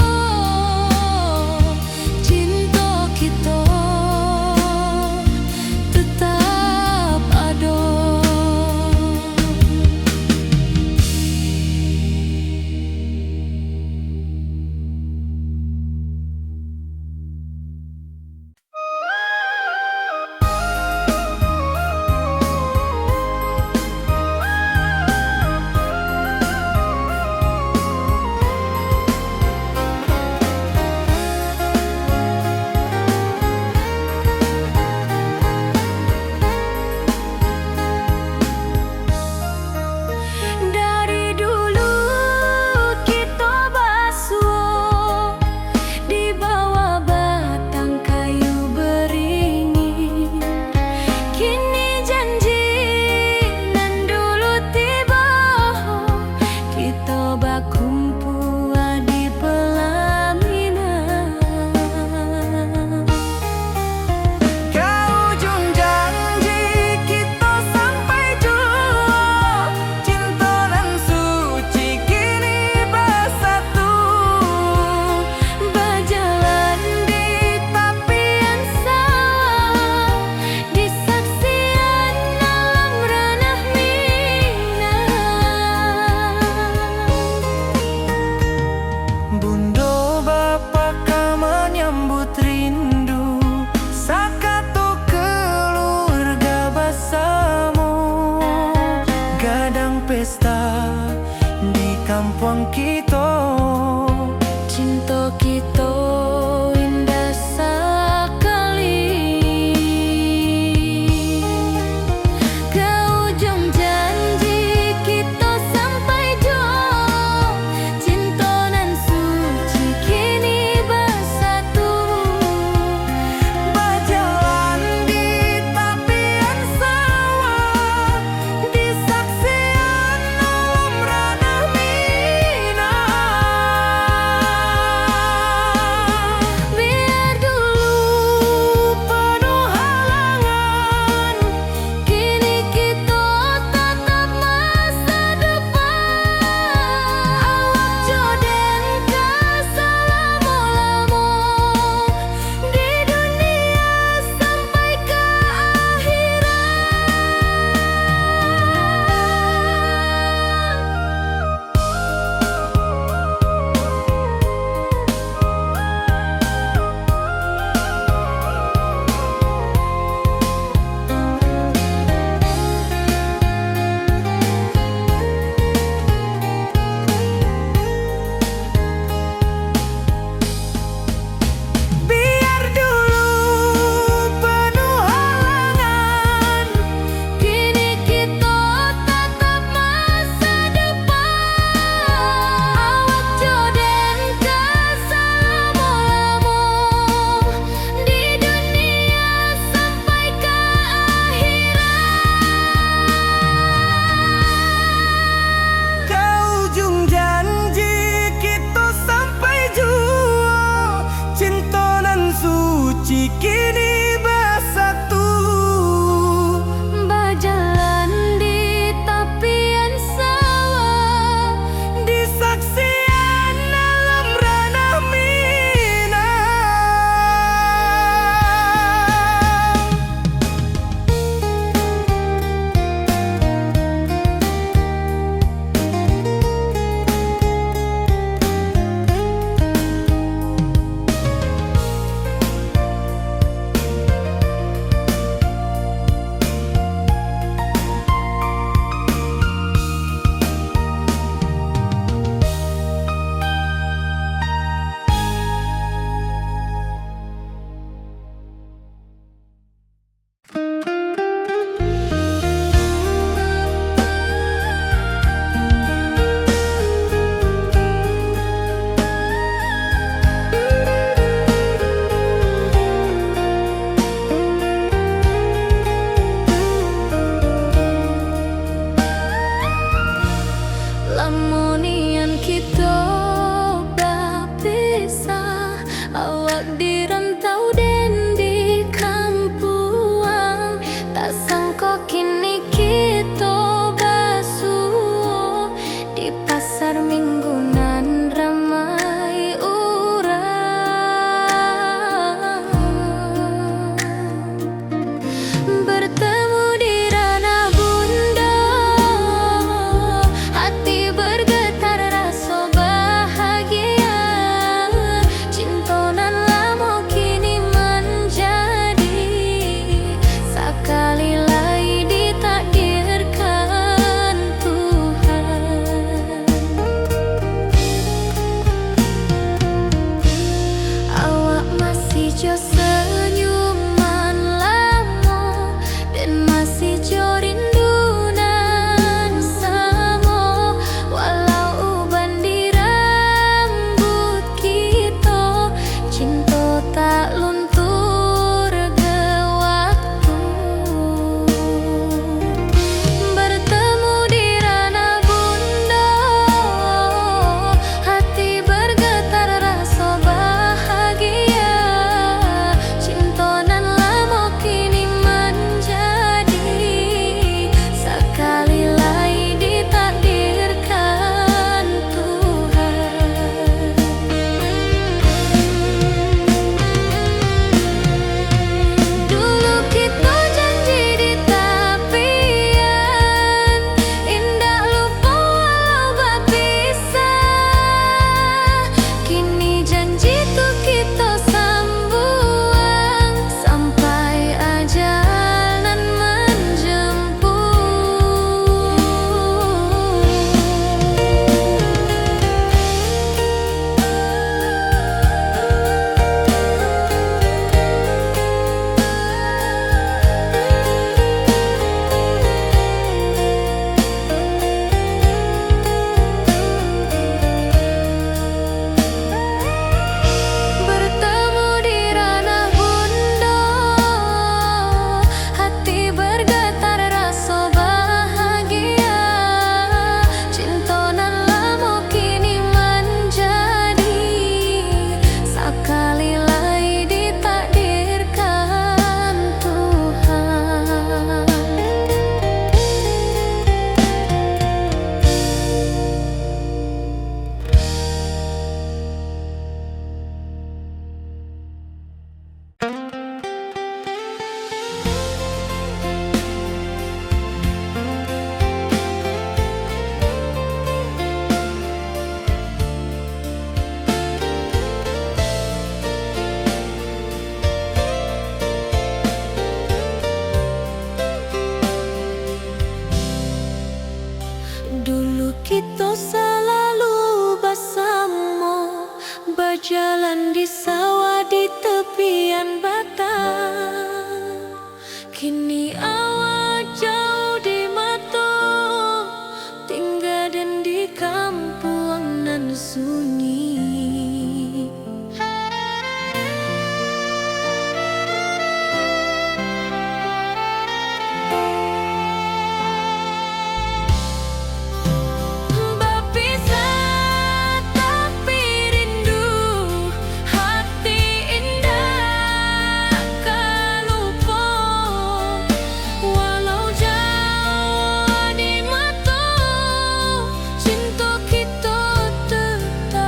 A: di rantau dan di kampuang, tak sangka kini kita basuh di pasar minggunan ramai orang. Bertemu di ranah bunda, hati bergetar rasa bahagia. Cinta nan lama kini menjadi sekali lagi ditakdirkan Tuhan. Awak masih jo senyuman lama dan masih jo rindunan sama, walau uban di rambut kita, cinta tak luntur ke waktu. Bertemu di ranah bunda, hati bergetar rasa bahagia. Cinta nan lama kini menjadi sekali lagi ditakdirkan Tuhan. Dulu kita janji di tepian, indah lupa walau berpisah. Kini janji tuh kita sambuang sampai ajal nan bertemu di ranah bunda, hati bergetar rasa bahagia. Cinta nan lama kini menjadi sekali lagi ditakdirkan Tuhan. Dulu kita selalu bersama, berjalan di sawah di tepian batang. Kini awak jauh di mata, tinggal dan di kampung nan sunyi. Berpisah tapi rindu, hati indah kan lupa, walau jauh di mata, cinta kita tetap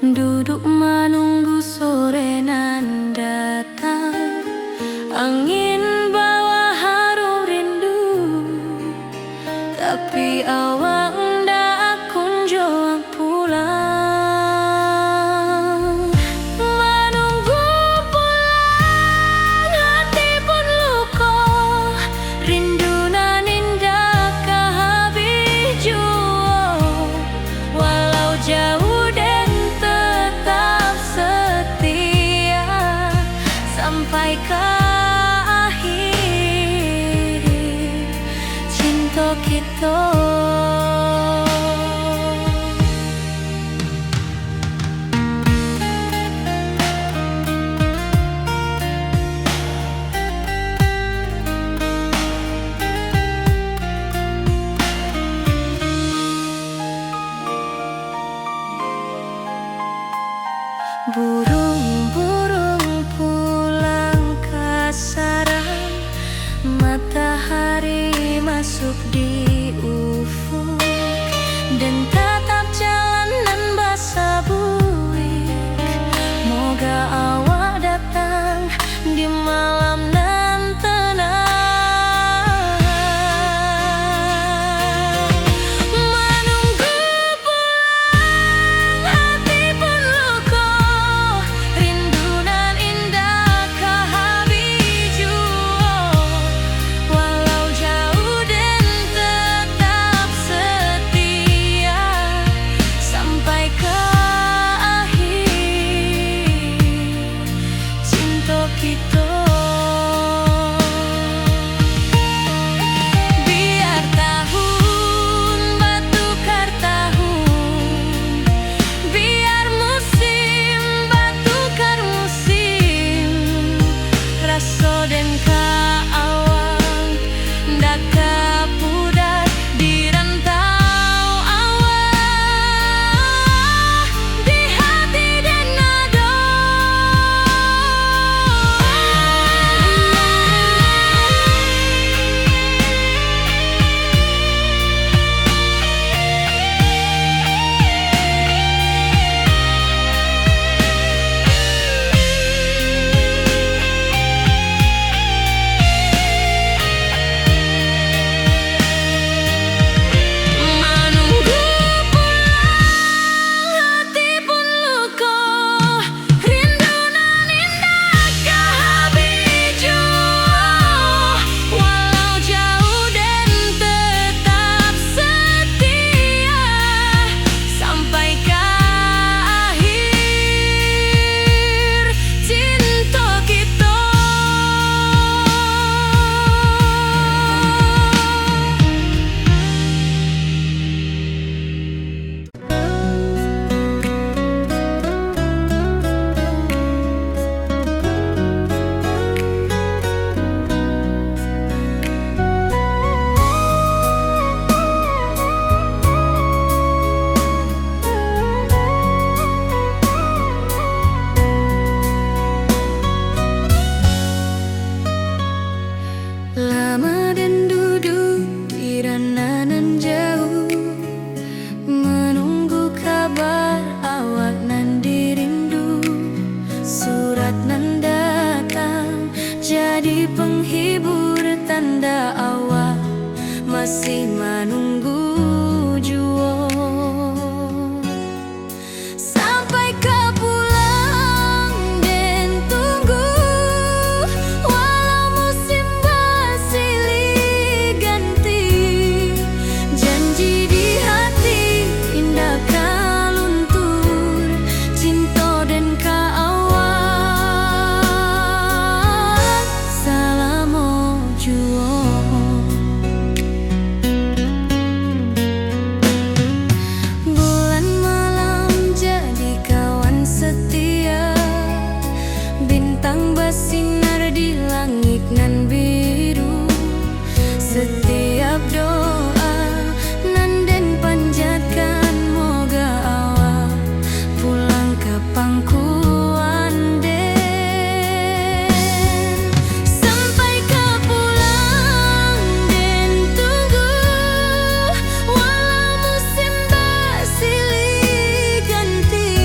A: duduk menunggu sore nan datang. Angin bawa harum rindu, tapi awak ndak kunjung pulang. Menunggu pulang, hati pun luka, rindu nan indah kah habis jua. Walau jauh dan tetap setia sampai ke cinta kita. Burung-burung pulang ke sarang, matahari masuk di ufuk, dan tatap jalanan basah buik. Moga awak datang di malam nan tenang. Menunggu pulang, hati pun luka, rindu nan indah kah habis jua. Walau jauh dan tetap setia sampai ke akhir cinta kita. Biar tahun bertukar tahun, biar musim bertukar musim, rasa dan keawang ndak kepudar di rantau awak, di hati dan nada. Menunggu pulang, hati pun luka, rindu nan indah kah habis jua. Walau jauh dan tetap setia sampai ke akhir cinta kita. Lama dan duduk di ranah nan jauh, menunggu kabar awak nan dirindu. Surat nan datang jadi penghibur, tanda awak masih menunggu jua. Sampai ke pulang dan tunggu, walau musim bersilih ganti, janji di hati indah kah luntur, cinta dan keawak selama jua. Bulan malam jadi kawan setia, bintang bersinar di langit nan biru. Setiap doa nan den panjatkan, moga awak pulang ke pangkuan den. Sampai ke pulang dan tunggu, walau musim bersilih ganti,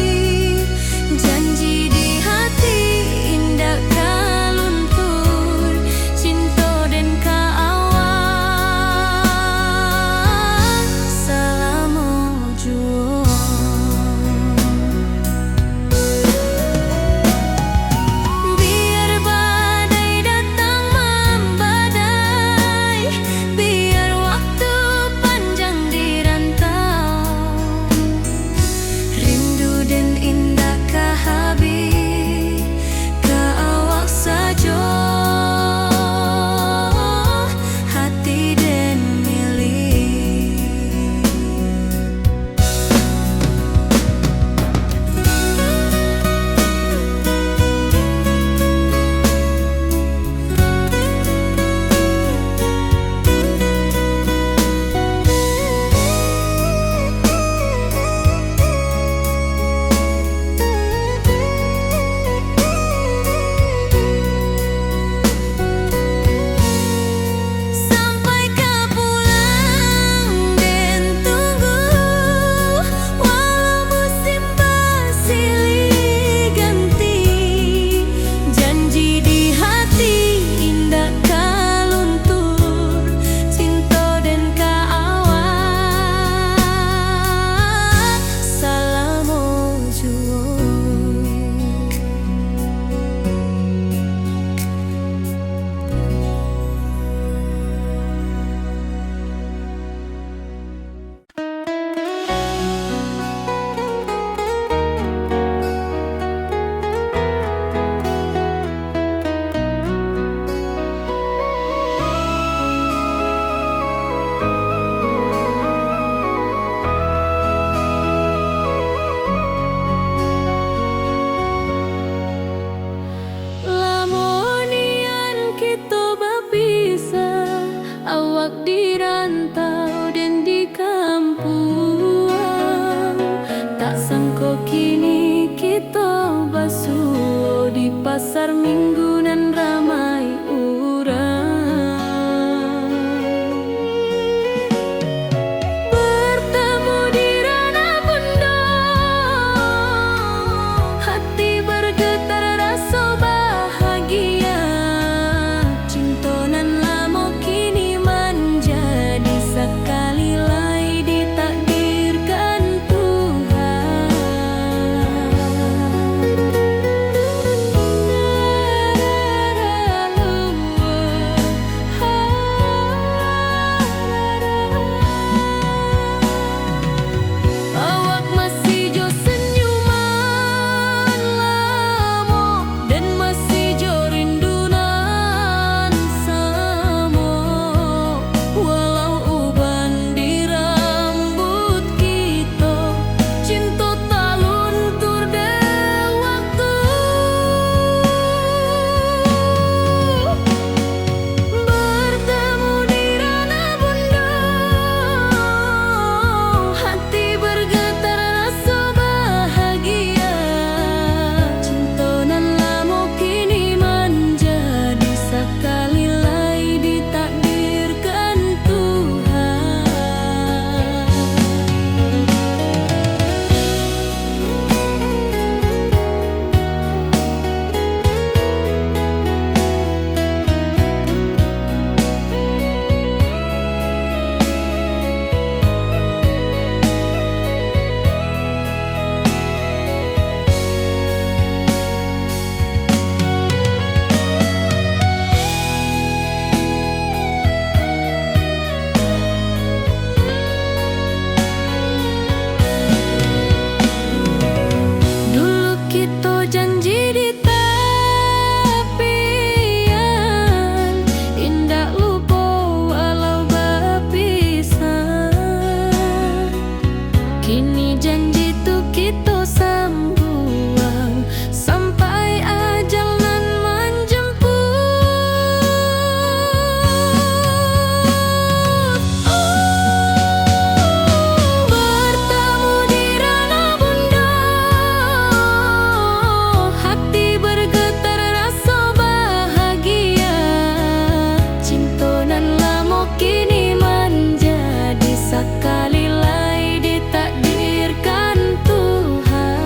A: kini kita basuh di pasar minggu nan ramai urang. Bertemu di ranah bunda, hati bergetar rasa bahagia. Cinta nan lama kini menjadi sekali lai ditakdirkan Tuhan. Awak masih jo senyuman lamo dan masih jo rindunan samo. Walau uban di rambut kita, cinta tak luntur de waktu. Bertemu di ranah bunda, hati bergetar rasa bahagia. Cinta nan lama kini menjadi sekali lai ditakdirkan Tuhan. Dulu kita janji di tepian, indah lupa walau berpisah. Kini janji tu kita sambung sampai ajal nan menjemput. Bertemu di ranah bunda, hati bergetar rasa bahagia. Cinta nan lama kini menjadi sekali lai ditakdirkan Tuhan.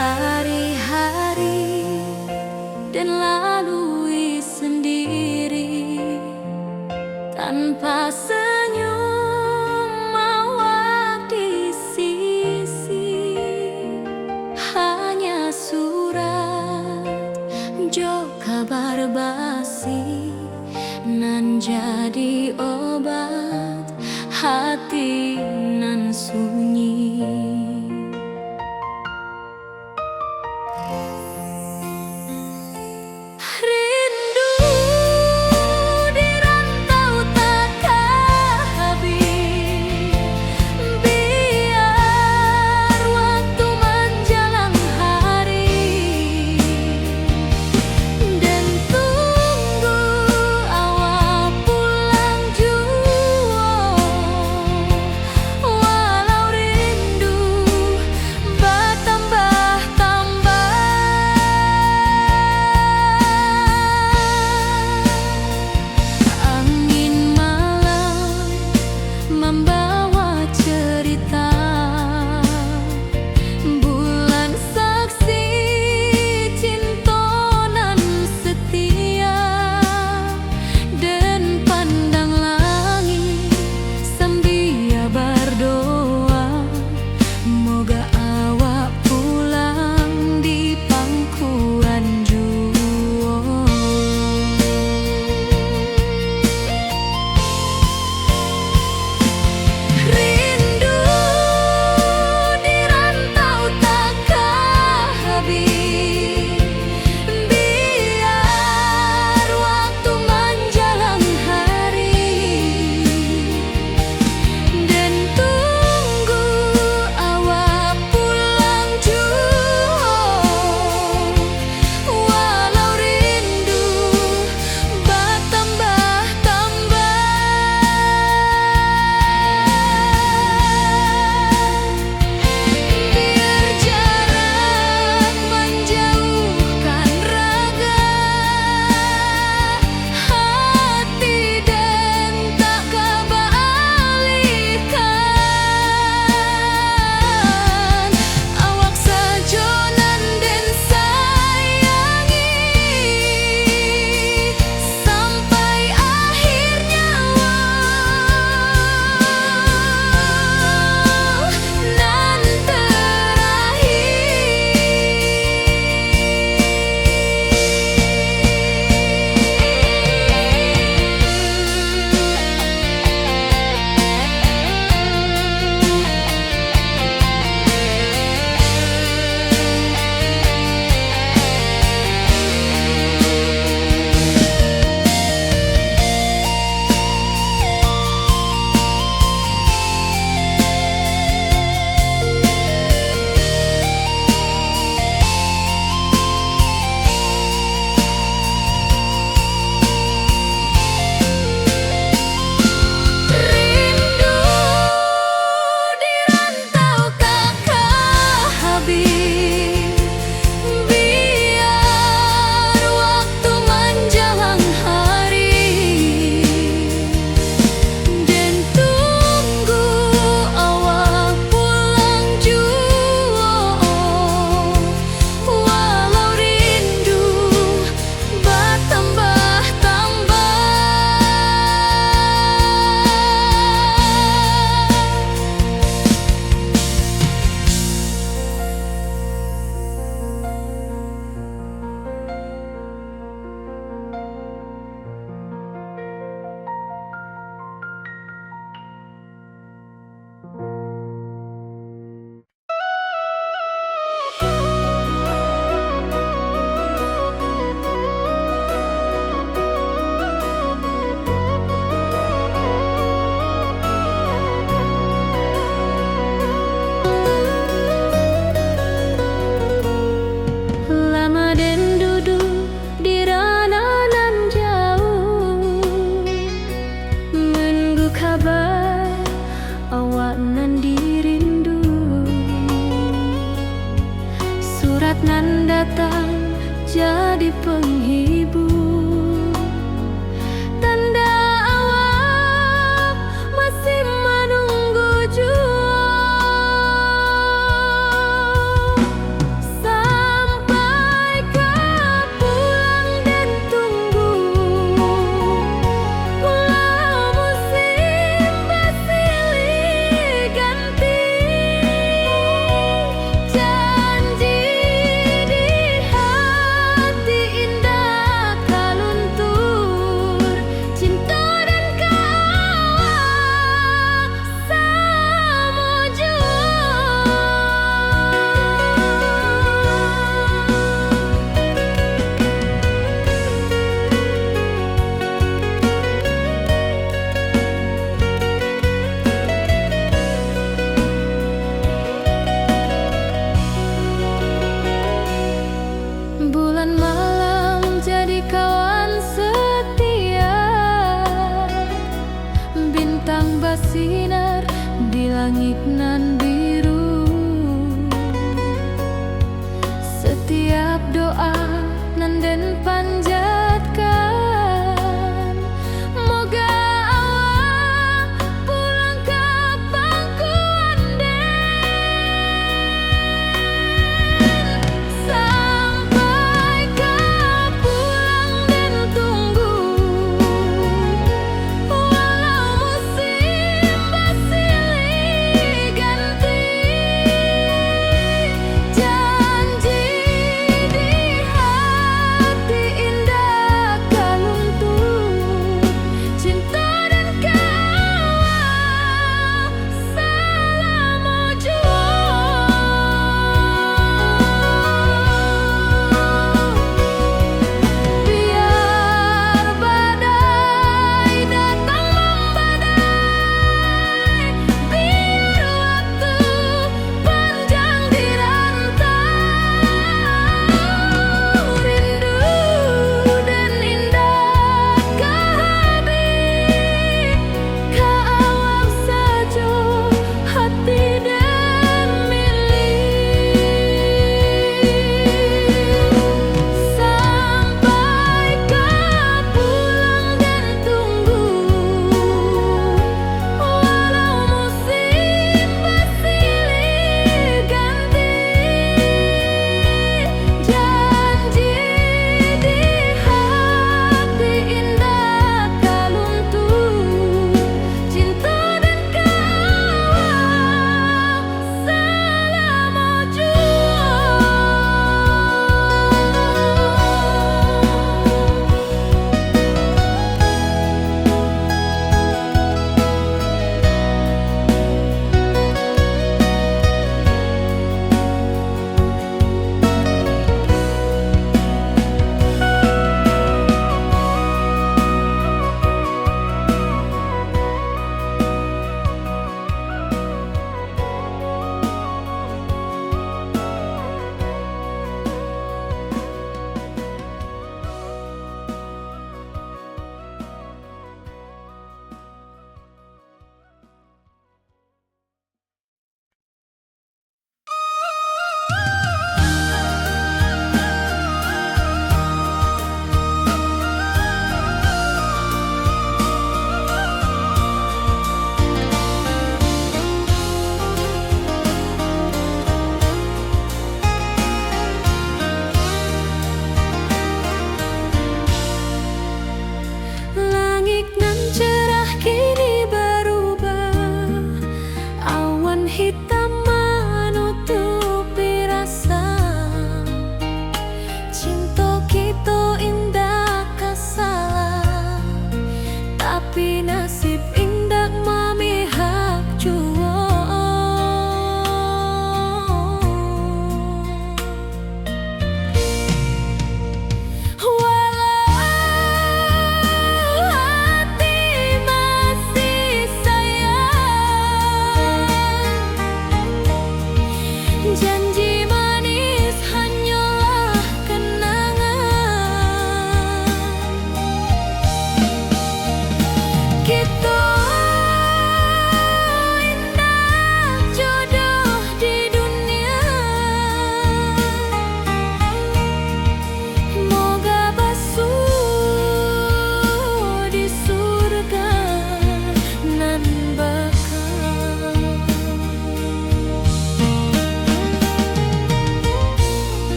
A: Hari-hari dan lalui sendiri tanpa senyum awak di sisi. Hanya surat jo kabar basi nan jadi obat hati nan sunyi. Rindu di rantau takkan habis, biar waktu menjelang hari dan tunggu awak pulang jua. Walau panjatkan, moga awak pulang ke pangkuan sampai ke pulang dan tunggu, walau musim bersilih ganti, janji di hati indah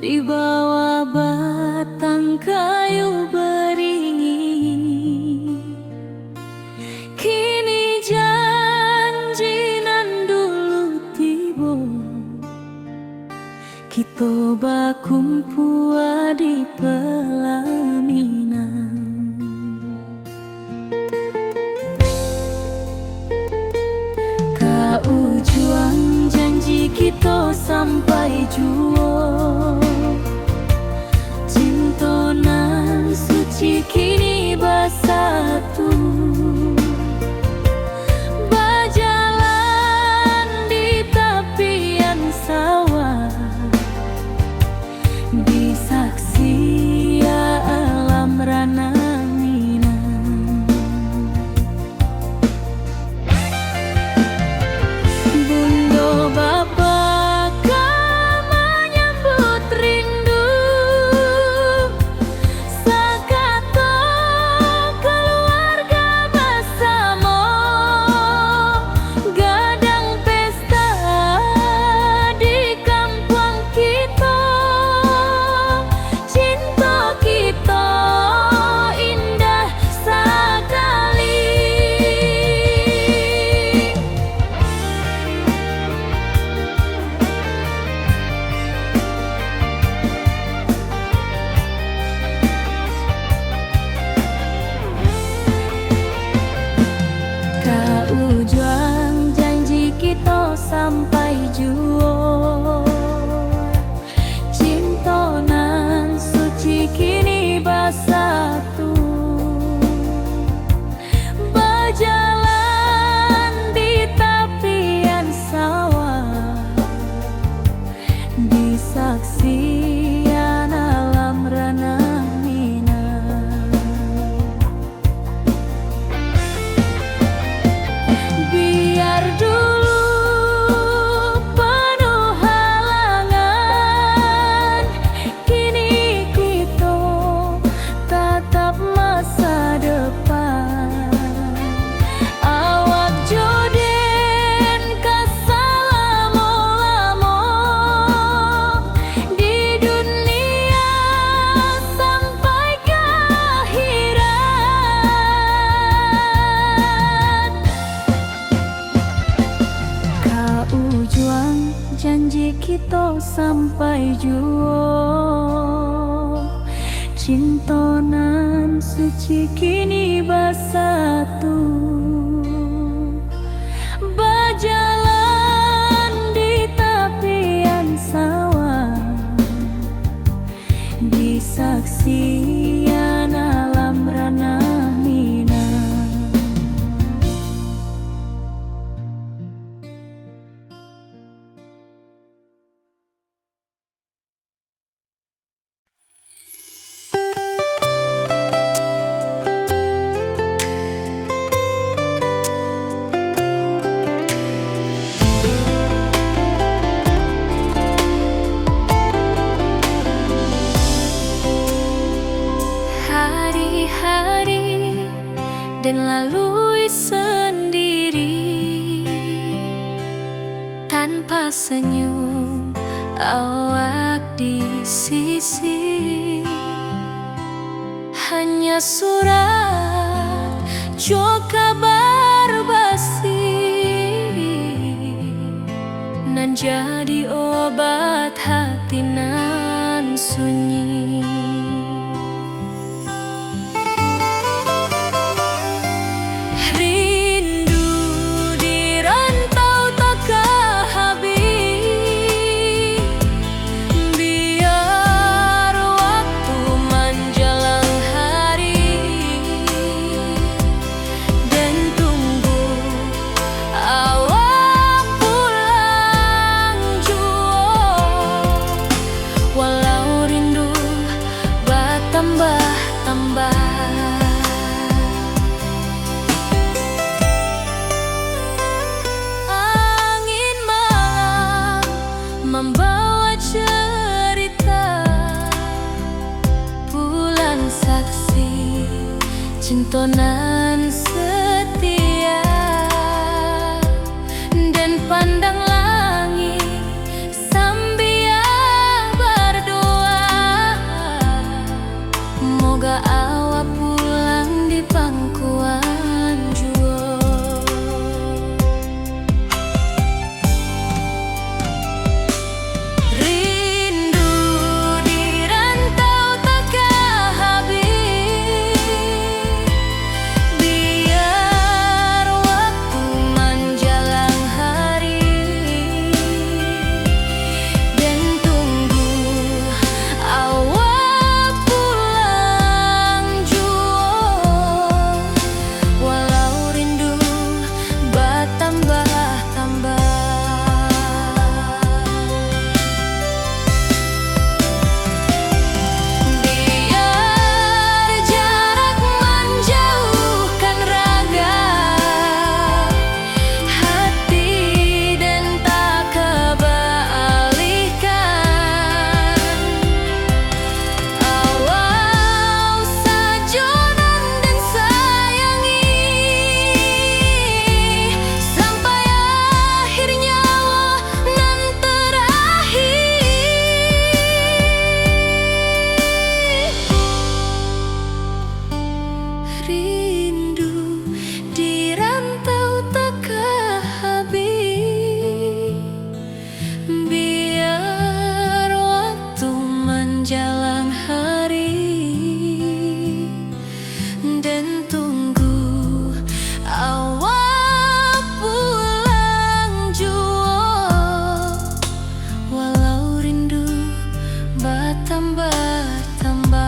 A: di bawah batang kayu beringin. Kini janji nan dulu tiba, kita bakumpul di pelaminan. Ujung janji kita sampai jua, cinta nan suci kini bersatu. Berjalan di tepian sawah, di saksi alam rana. Ujung janji kita sampai jua, cinta nan suci kini bersatu. Berjalan di tepian sawah, di saksian alam ranah. Janji kita sampai jua, cinta nan suci kini bersatu. Berjalan di tepian sawah, di saksian alam ranah. Hari-hari dan lalui sendiri, tanpa senyum awak di sisi. Hanya surat jo kabar basi nan jadi obat hati nan sunyi. Membawa cerita bulan saksi cinta nan setia, dan pandang langit sambil berdoa. bertambah-tambah.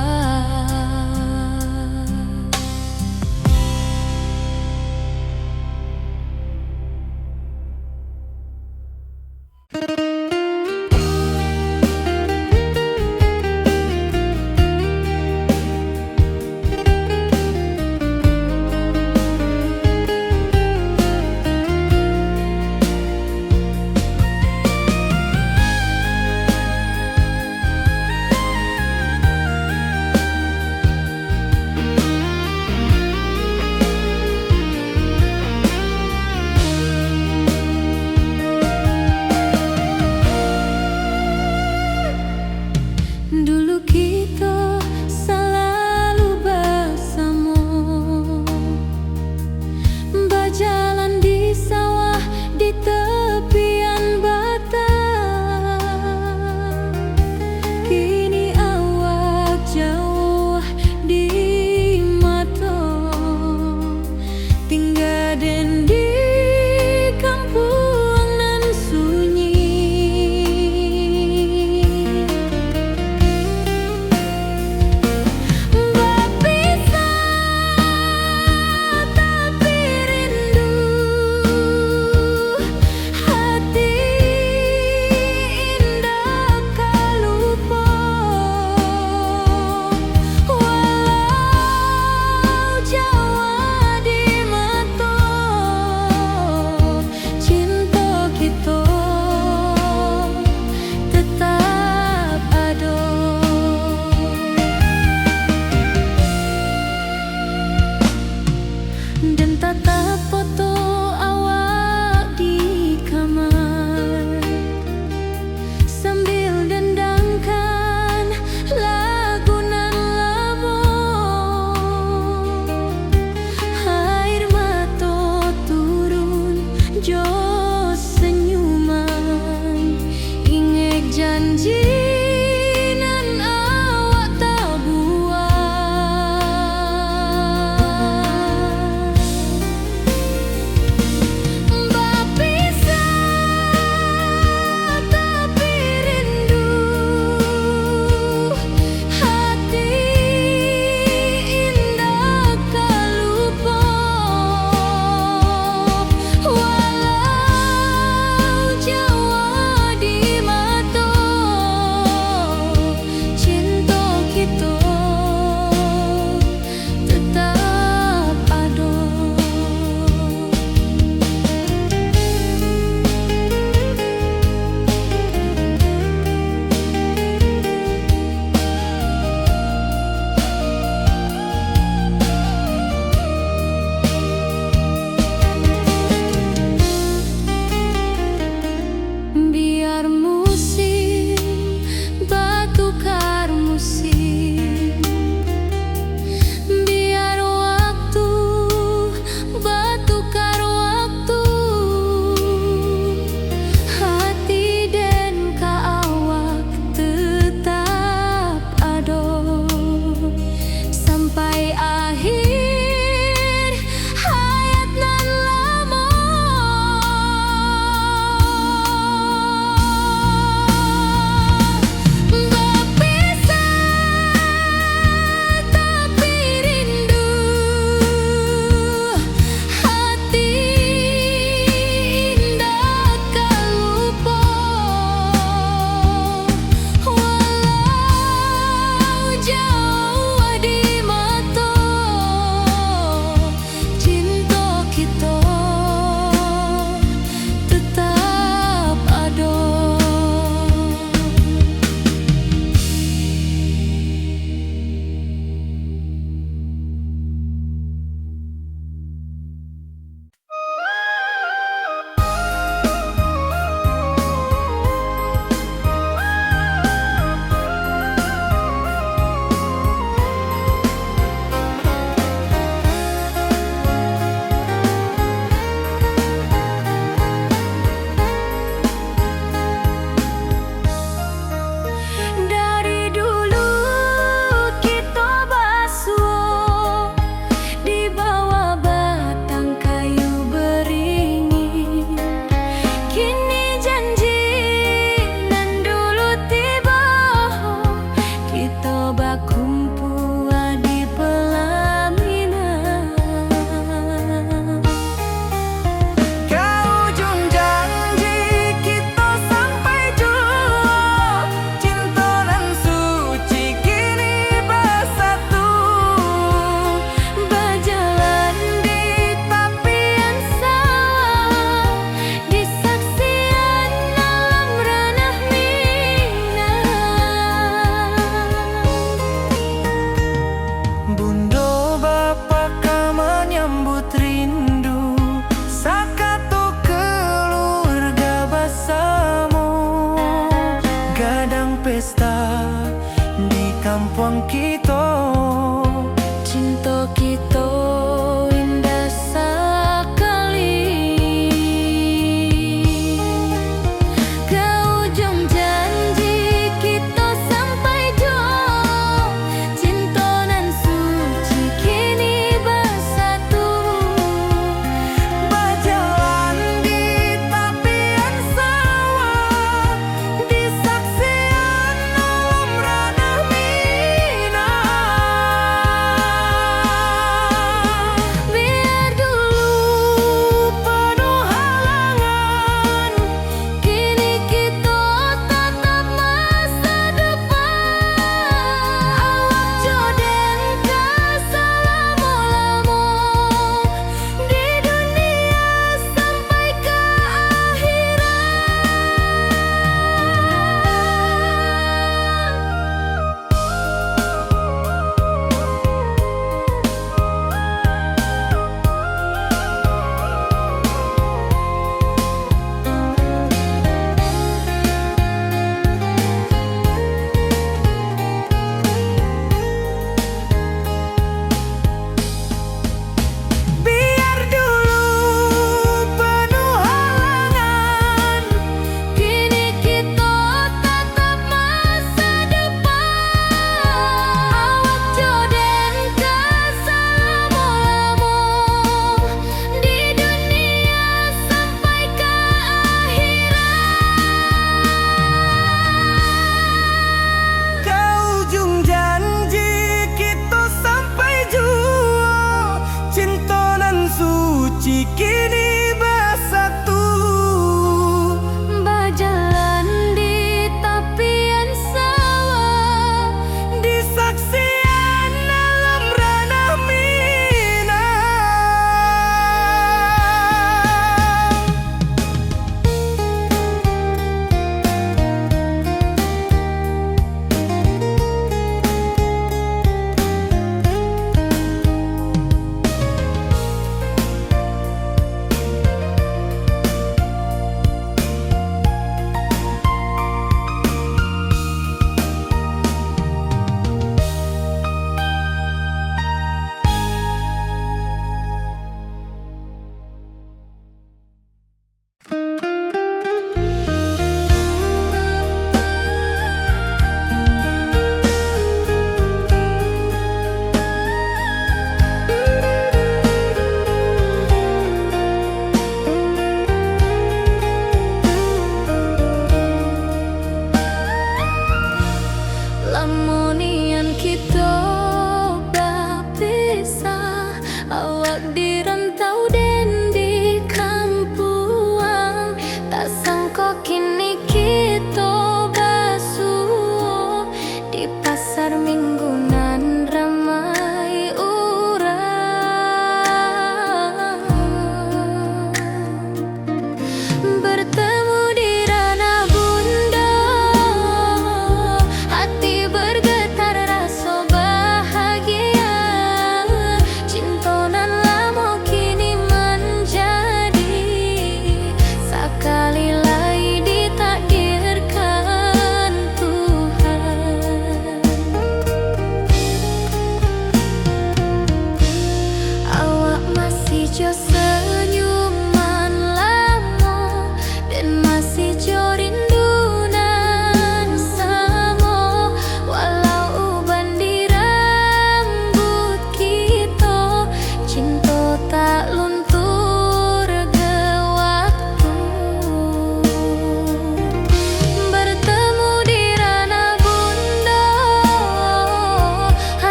B: di kampung kita.
A: Cinta kita indah sekali. Ke ujung janji kita sampai jauh. Cinta nan suci kini bersatu.
B: Berjalan di tepian sawah, di saksian alam ranah Minang.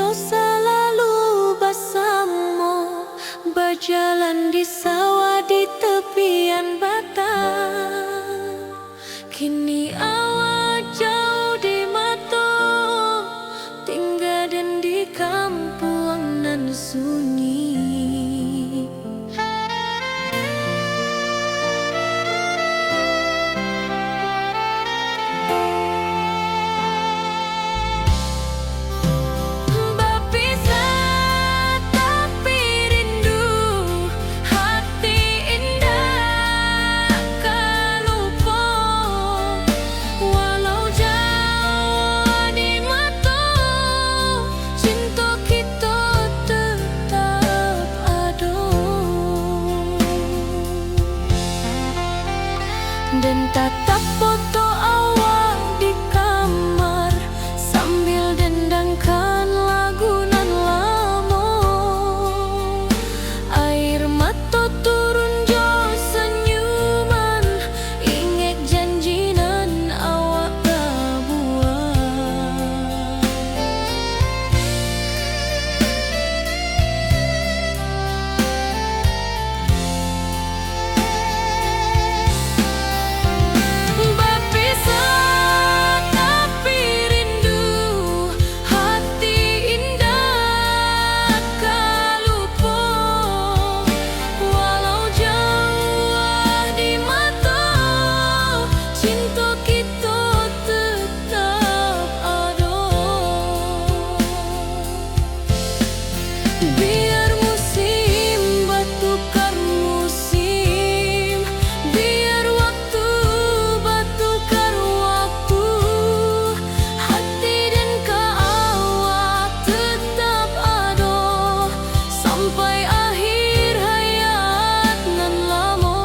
A: kau selalu bersama, berjalan di sawah di tepian batang. Kini awak jauh di mata, tinggal dan di kampung nan sunyi. Dan tatap foto awak di kamar sambil dendangkan lagu nan lama. Air mata turun jo senyuman, ingat janji nan awak tak buat. Biar musim bertukar musim, biar waktu bertukar waktu, hati dan awak tetap ada sampai akhir hayat nan lama.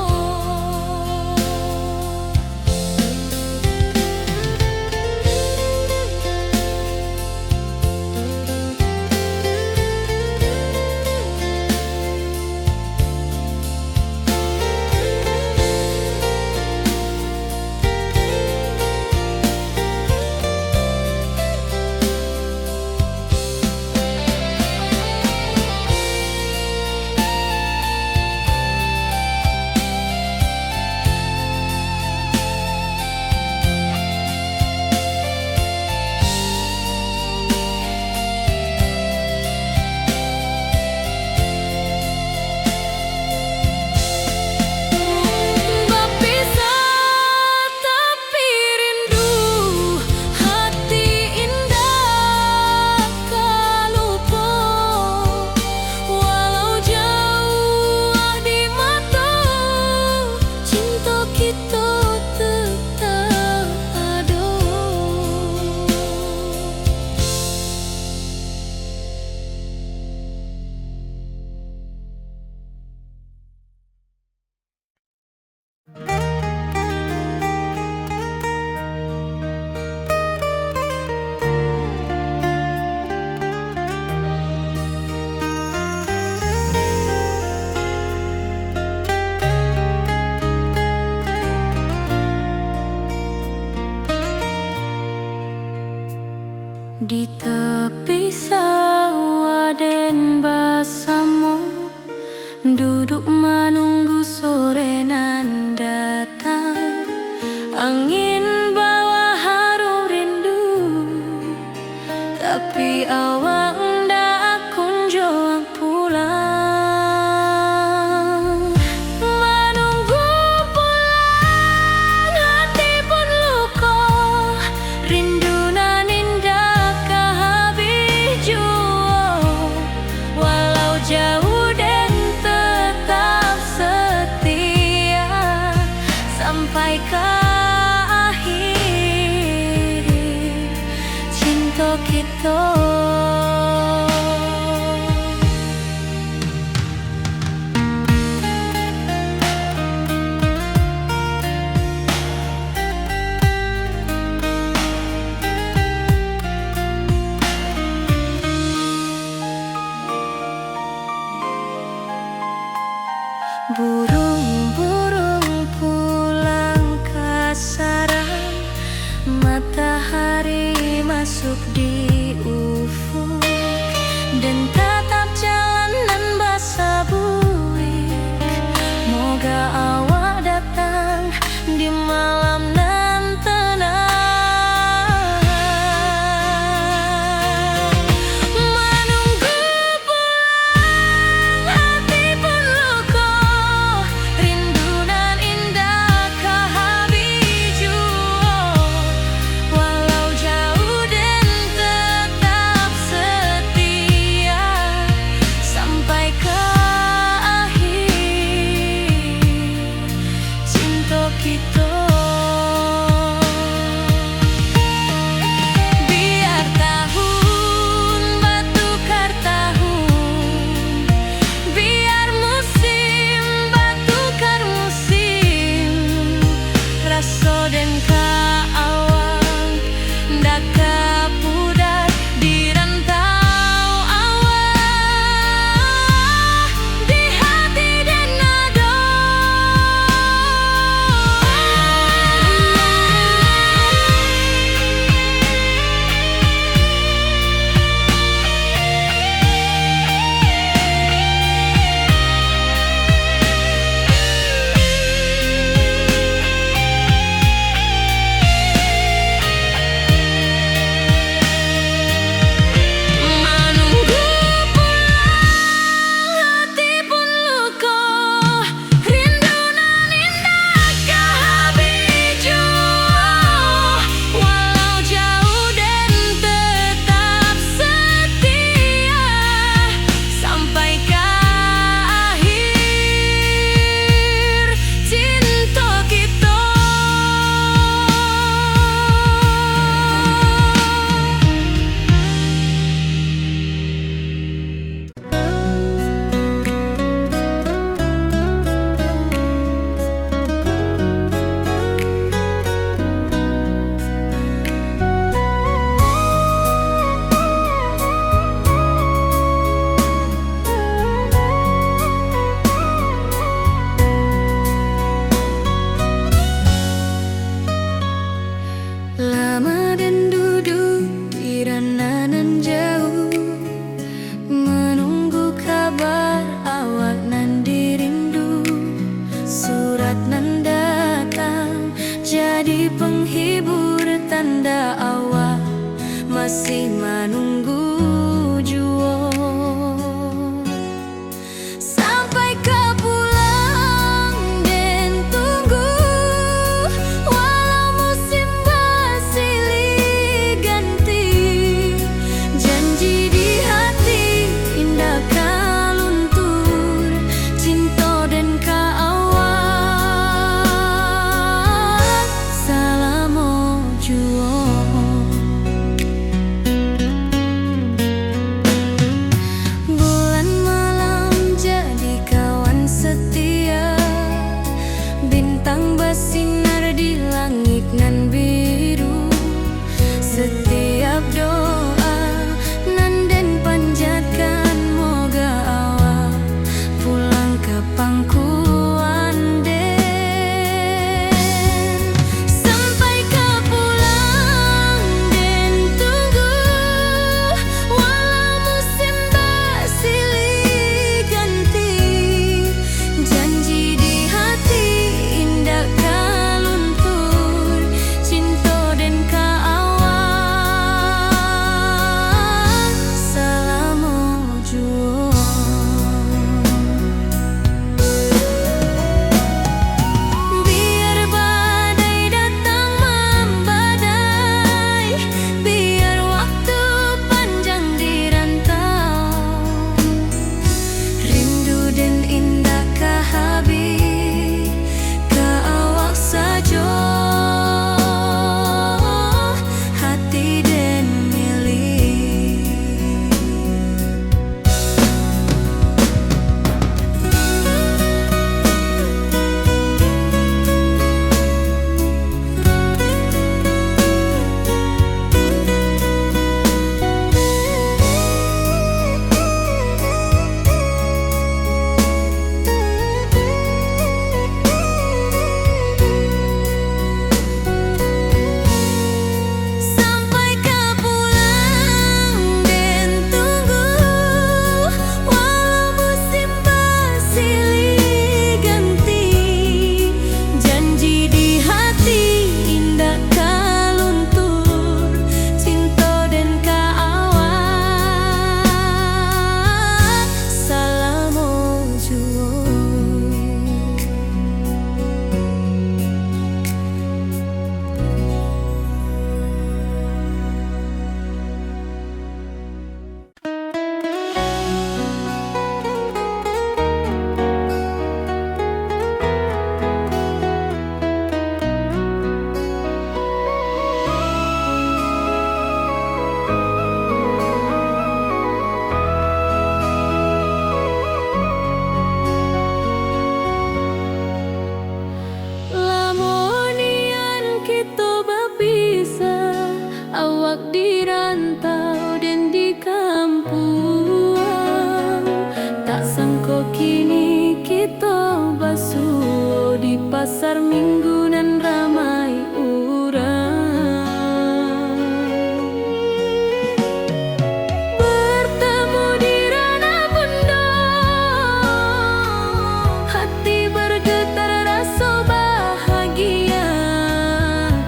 A: Di tepi sawah den bersama, duduk menunggu sore nan datang. Angin bawa harum rindu, tapi awak ndak kunjung pulang. Menunggu pulang, hati pun luka, rindu nan indah kehabis jua. Walau jauh dan tetap setia sampai ke akhir cinta kita. Burung-burung pulang ke sarang, matahari masuk di ufuk. dan tatap jalanan basah buik. Moga awak datang di malam nan tenang, menunggu pulang hati pun luka, rindu nan indah ke habis jua. Walau jauh dan tetap setia sampai ke akhir cinta kita. Biar tahun bertukar tahun, biar musim bertukar musim, rasa dan keawang dak kapudar di rantau awak, di hati dan nada. Menunggu pulang hati pun luka, rindu nan indah ke habis jua. Walau jauh dan tetap setia sampai ke akhir cinta kita. Lama dan duduk di ranah nan jauh, menunggu kabar awak nan dirindu. Surat nan datang jadi penghibur, tanda awak masih menunggu jua. Sampai ke pulang dan tunggu, walau musim bersilih ganti, janji di hati indah kaluntur, cinta dan keawak selama jua. pasar minggu nan ramai urang. Bertemu di Rana Bunda, hati bergetar rasa bahagia.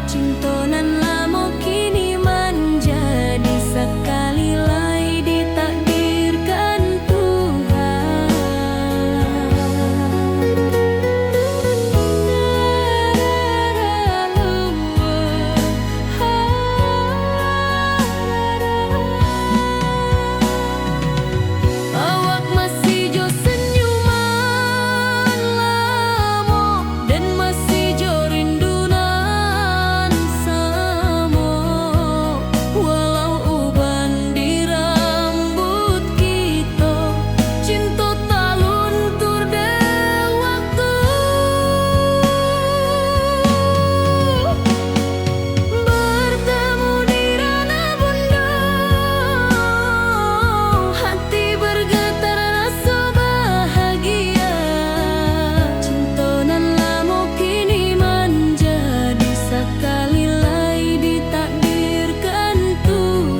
A: Cinta nan lama kini menjadi sekali lagi ditakdirkan Tuhan. Awak masih jo senyuman lamo dan masih jo rindunan samo. Walau uban di rambut kita, cinta tak luntur de waktu. Bertemu di Rana Bunda, hati bergetar rasa bahagia. Cinta nan lama kini menjadi sekali lagi ditakdirkan Tuhan.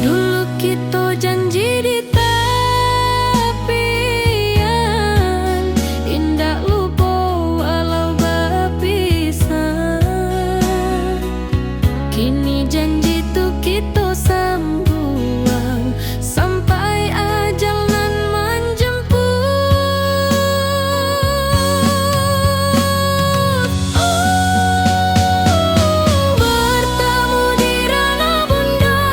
A: Dulu kita janji di tepian, indah lupa walau berpisah. Kini janji tu kita sambuang sampai ajal nan menjemput. Bertemu di Rana Bunda,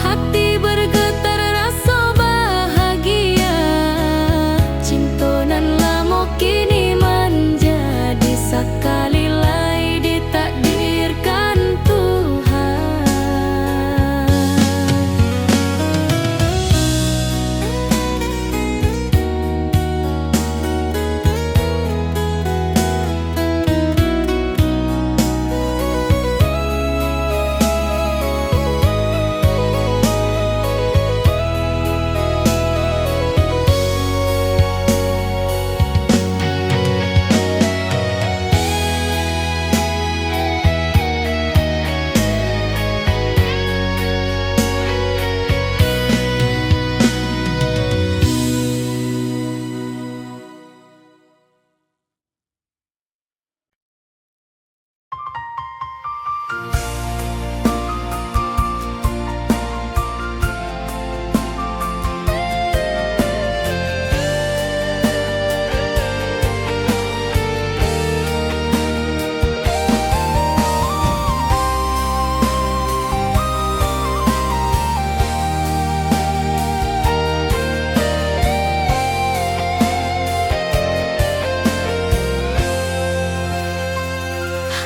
A: hati bergetar rasa bahagia. Cinta nan lama kini menjadi sekali lagi ditakdirkan Tuhan.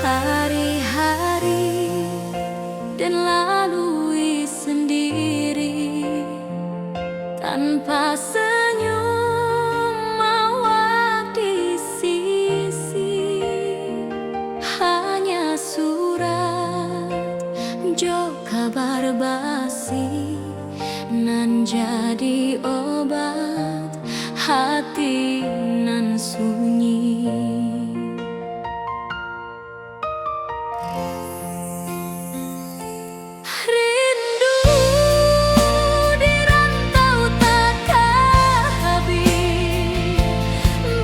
A: Hari-hari dan lalui sendiri tanpa senyum awak di sisi. Hanya surat jo kabar basi nan jadi obat hati nan sunyi. Rindu di rantau takkan habis,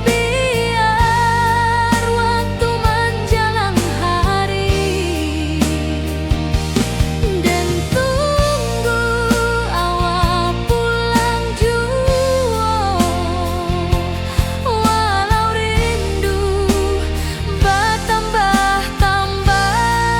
A: biar waktu menjelang hari dan tunggu awak pulang jua. Walau rindu bertambah-tambah,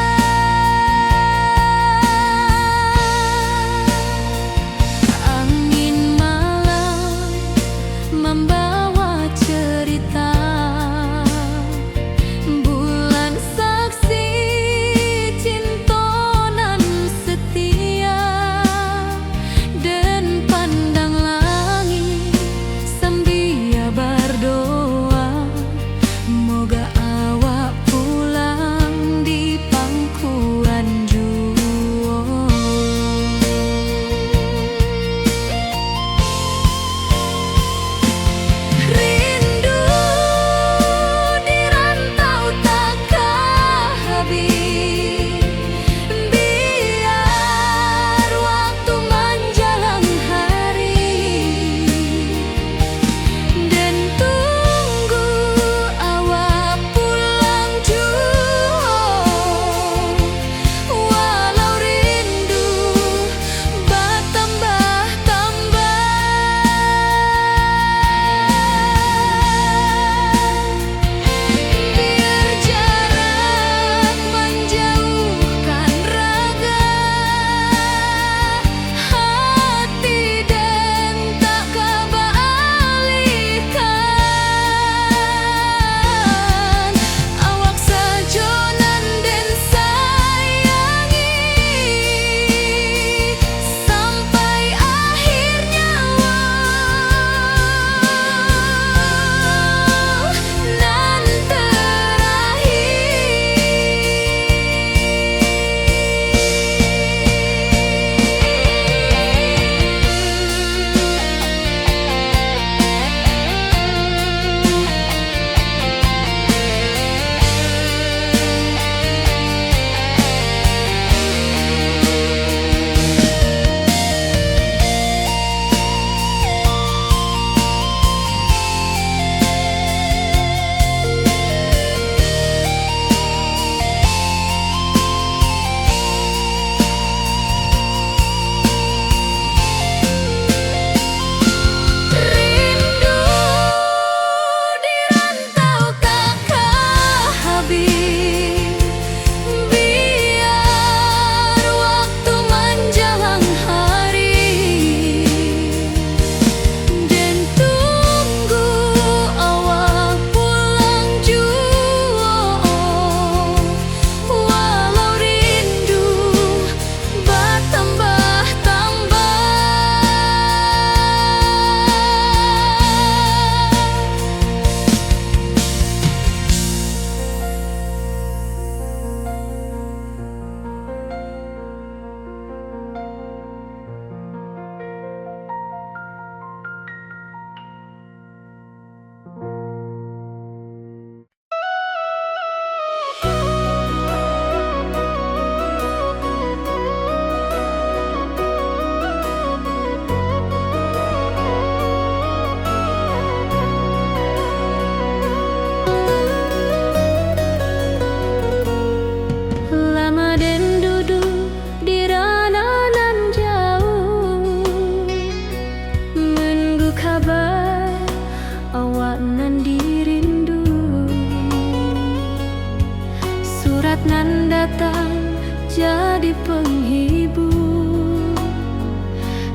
A: surat nan datang jadi penghibur,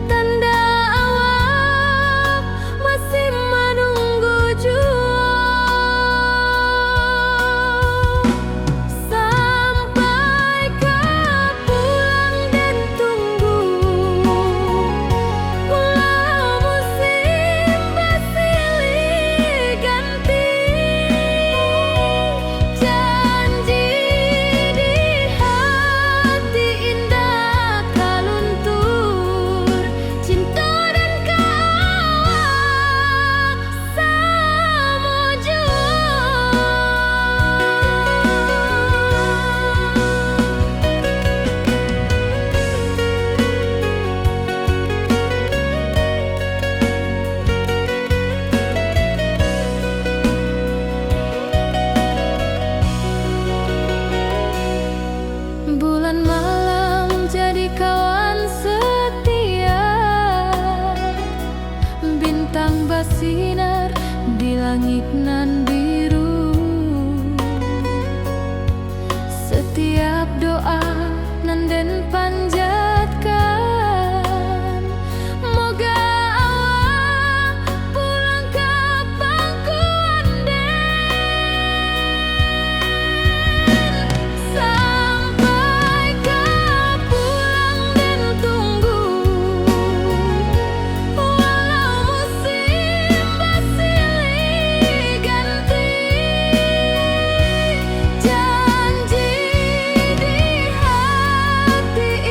A: tanda awak masih menunggu jua. Sampai kau pulang dan tunggu, ulah musim bersilih ganti. Janji di hati indah kaluntur, cinta dan kawak sama jua. Bulan malam jadi kawan setia, bintang bersinar di langit nan biru. Setiap doa nan den panjatkan, moga awak pulang ke pangkuan den. Sampai kau pulang dan tunggu, walau musim bersilih ganti. Janji di hati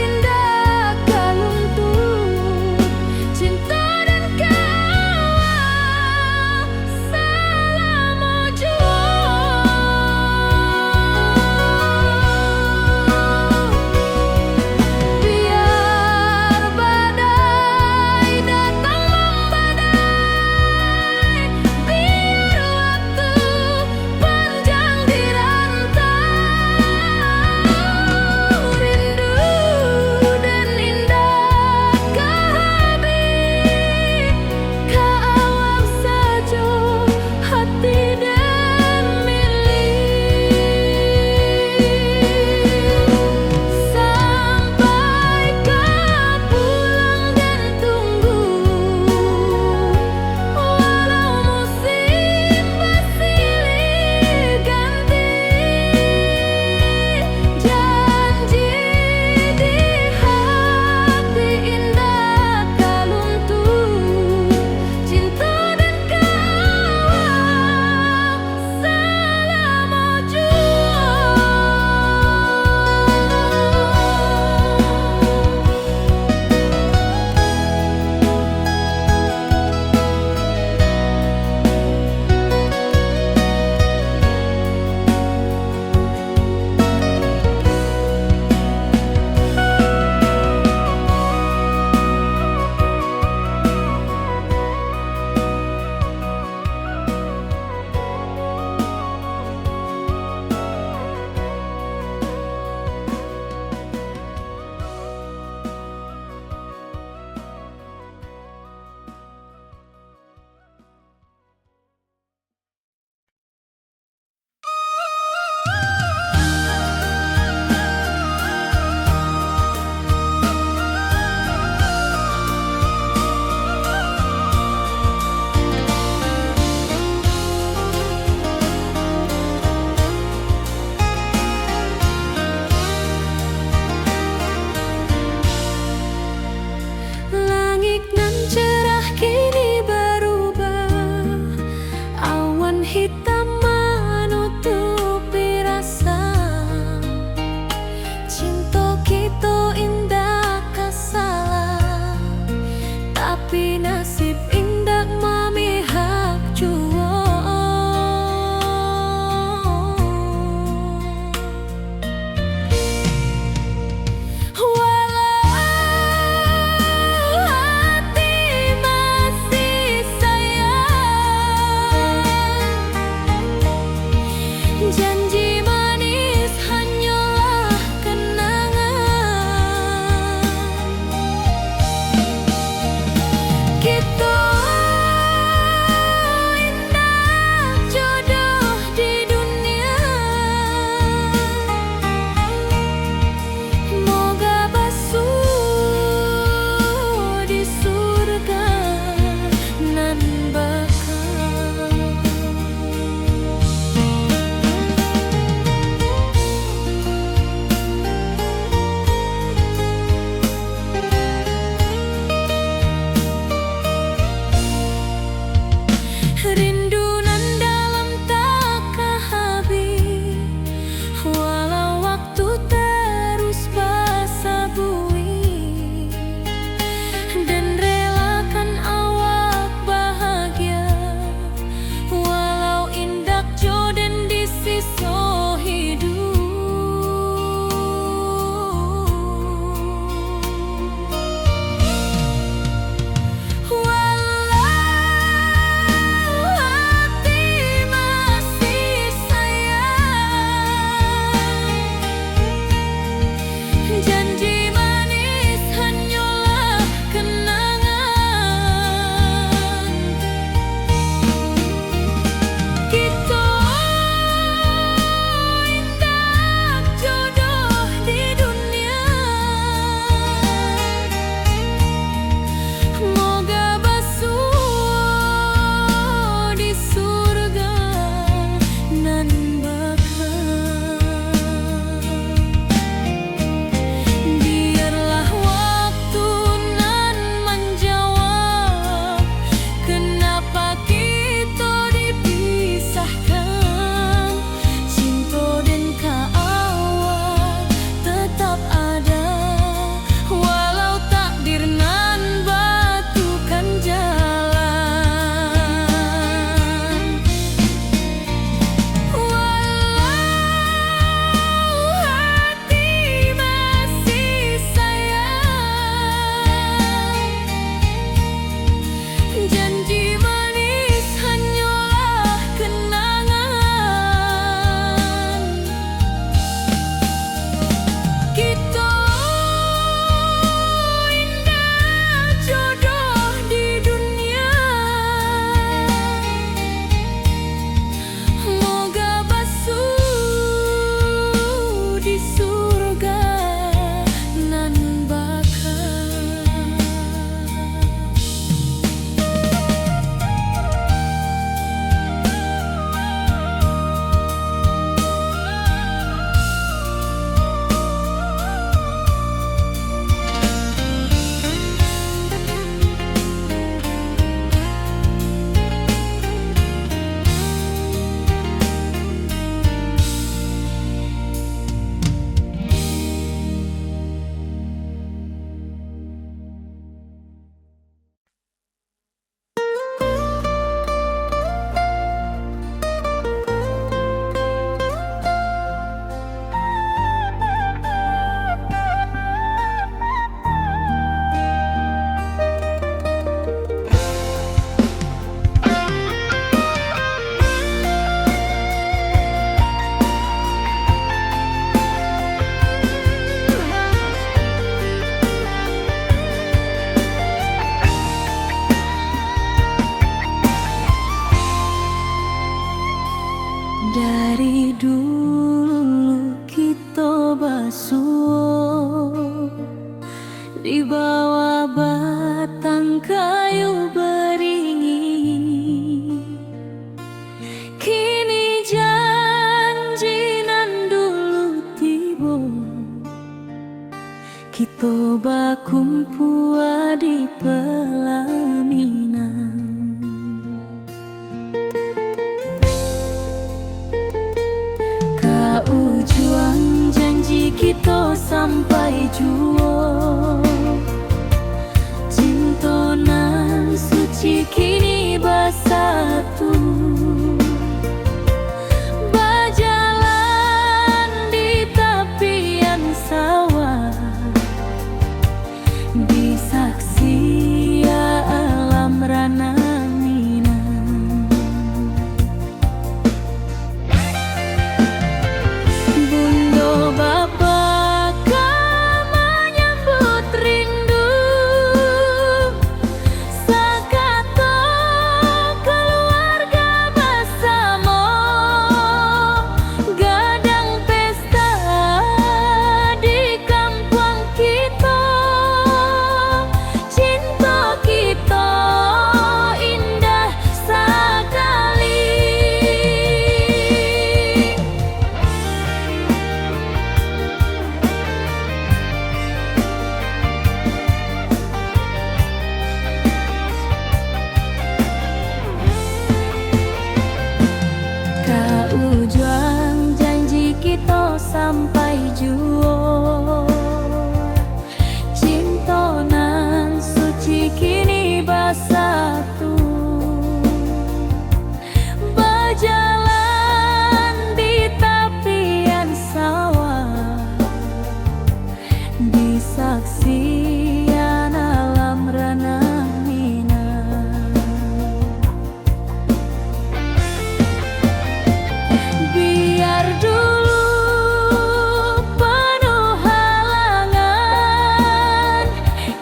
A: suo di bawah batang kayu beringin. Kini janji nan dulu tiba, kita bakumpul di pelaminan. Kau juang janji kita sampai jua, cinta nan suci kini bersatu. Berjalan di tepian sawah, di saksi alam rana Minang. Bunda bapa kau menyambut rindu, sekata keluarga bersama, gadang pesta di kampung kita. Cinta kita indah sekali. Kau juang janji kita sampai jua, cinta nan suci kini bersatu. Berjalan di tepian sawah, di saksian alam rana Minang. Biar dulu penuh halangan,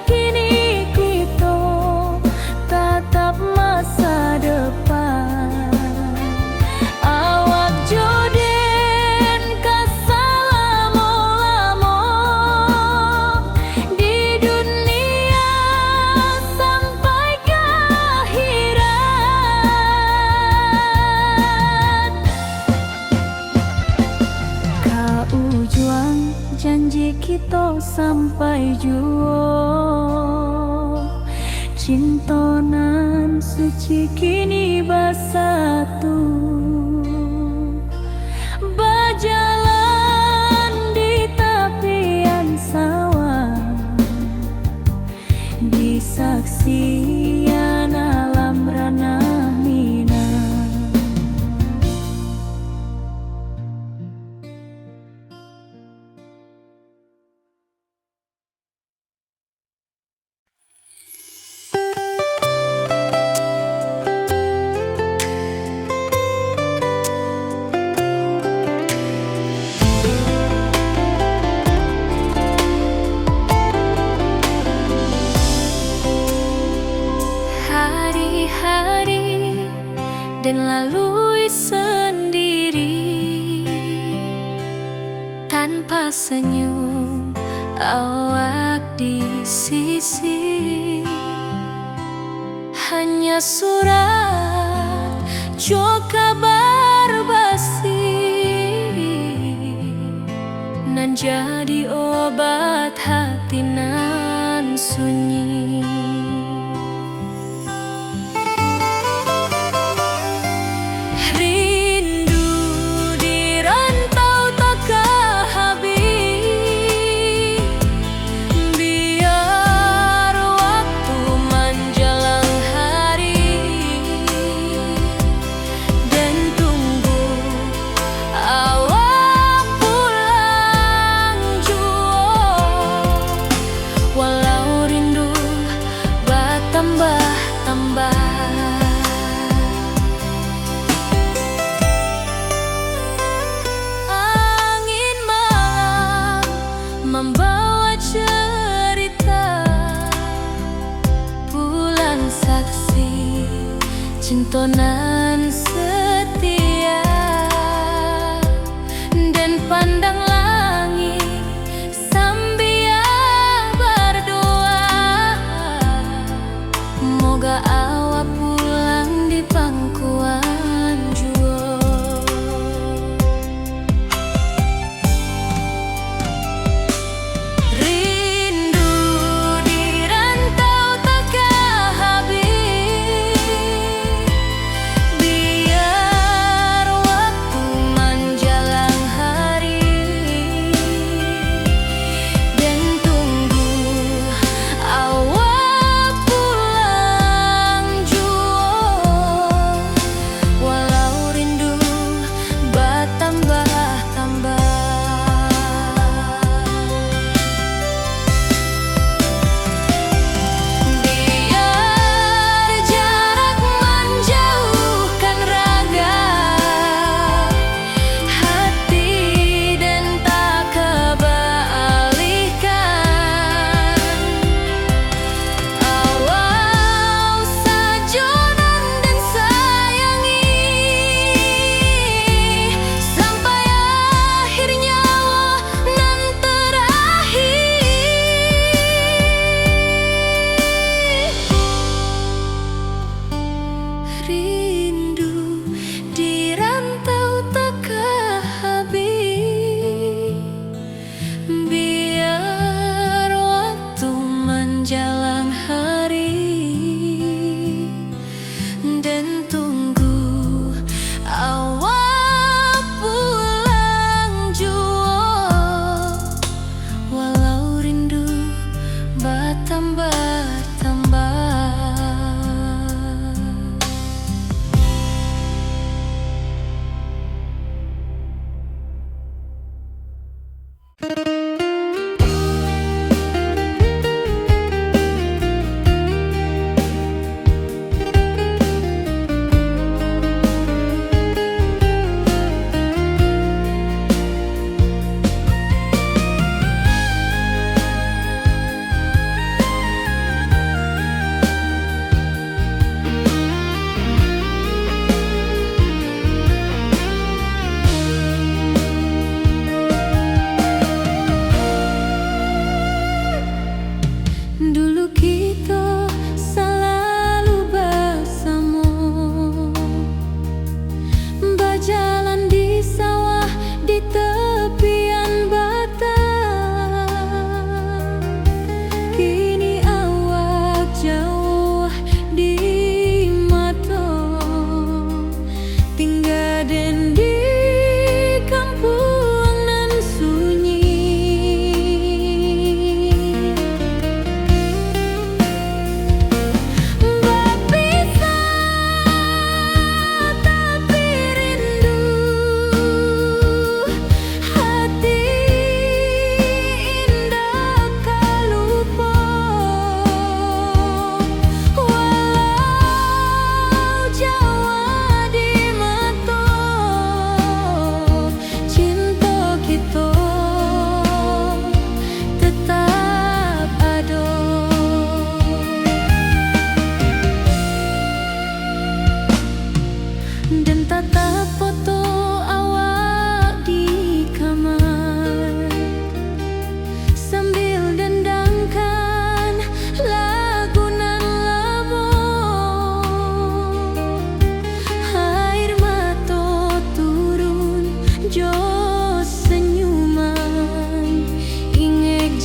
A: kini kita tatap masa depan. Awak joden kesalamo-lamo di dunia sampai ke akhirat. Kau juang janji kita sampai jua, cinta nan suci kini bersatu. Berjalan di tepian sawah, di saksian alam rana Minang. Hari-hari dan lalui sendiri, tanpa senyum awak di sisi. Hanya surat jo kabar basi, nan jadi obat hati nan sunyi. Rindu di rantau tak habis, biar waktu menjelang hari, dan tunggu awak pulang jua. Walau rindu bertambah-tambah, angin malam membawa cerita, bulan saksi cinta nan setia, dan pandang langit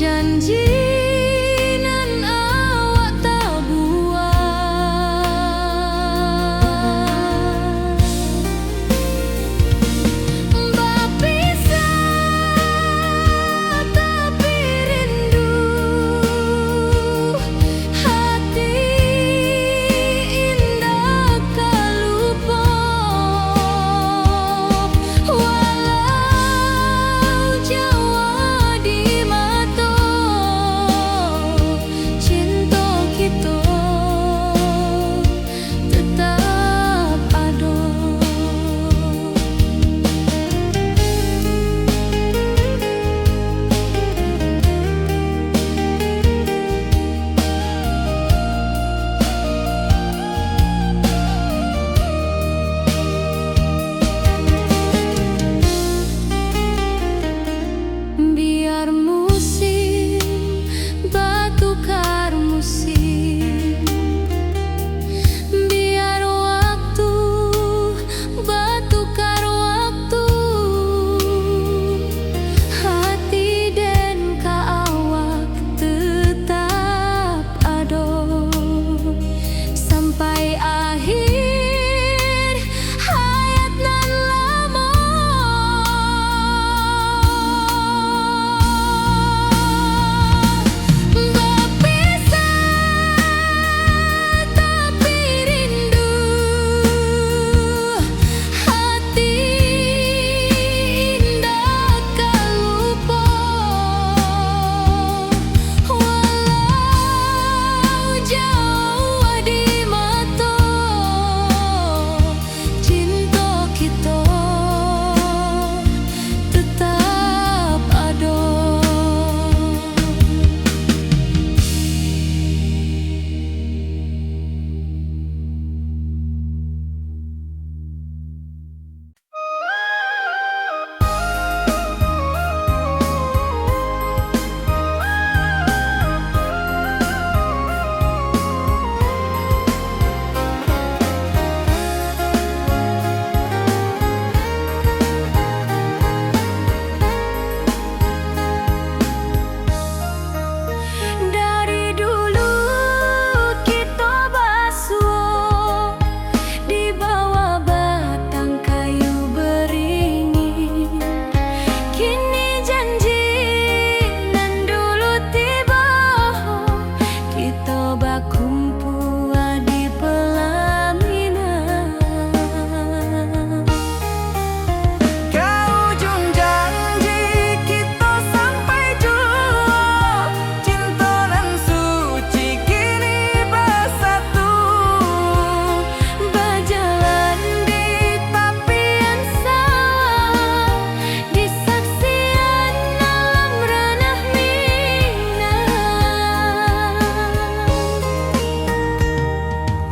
A: janji nan awak tak buat. Berpisah tapi rindu, hati indah tak lupa. Walau jauh di mata, cinta kita tetap ada. Biar musim bertukar musim, biar waktu bertukar waktu, hati dan awak tetap ada sampai akhir hayat nan lama. Berpisah tapi rindu, hati indah tak lupa. Walau jauh di mata, cinta kita tetap ada. Dari dulu kita basuh di bawah batang kayu beringin. Kini janji nan dulu tiba, kita berkumpul di pelaminan.
B: Kau ujung janji kita sampai jua, cinta nan suci kini bersatu.
A: Berjalan di tepian sawah, di saksian alam ranah Minang.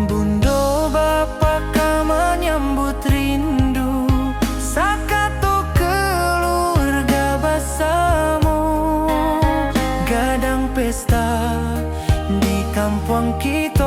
B: Bunda bapa kau menyambut rindu, sakatu keluarga bersama. Gadang pesta di kampung kita.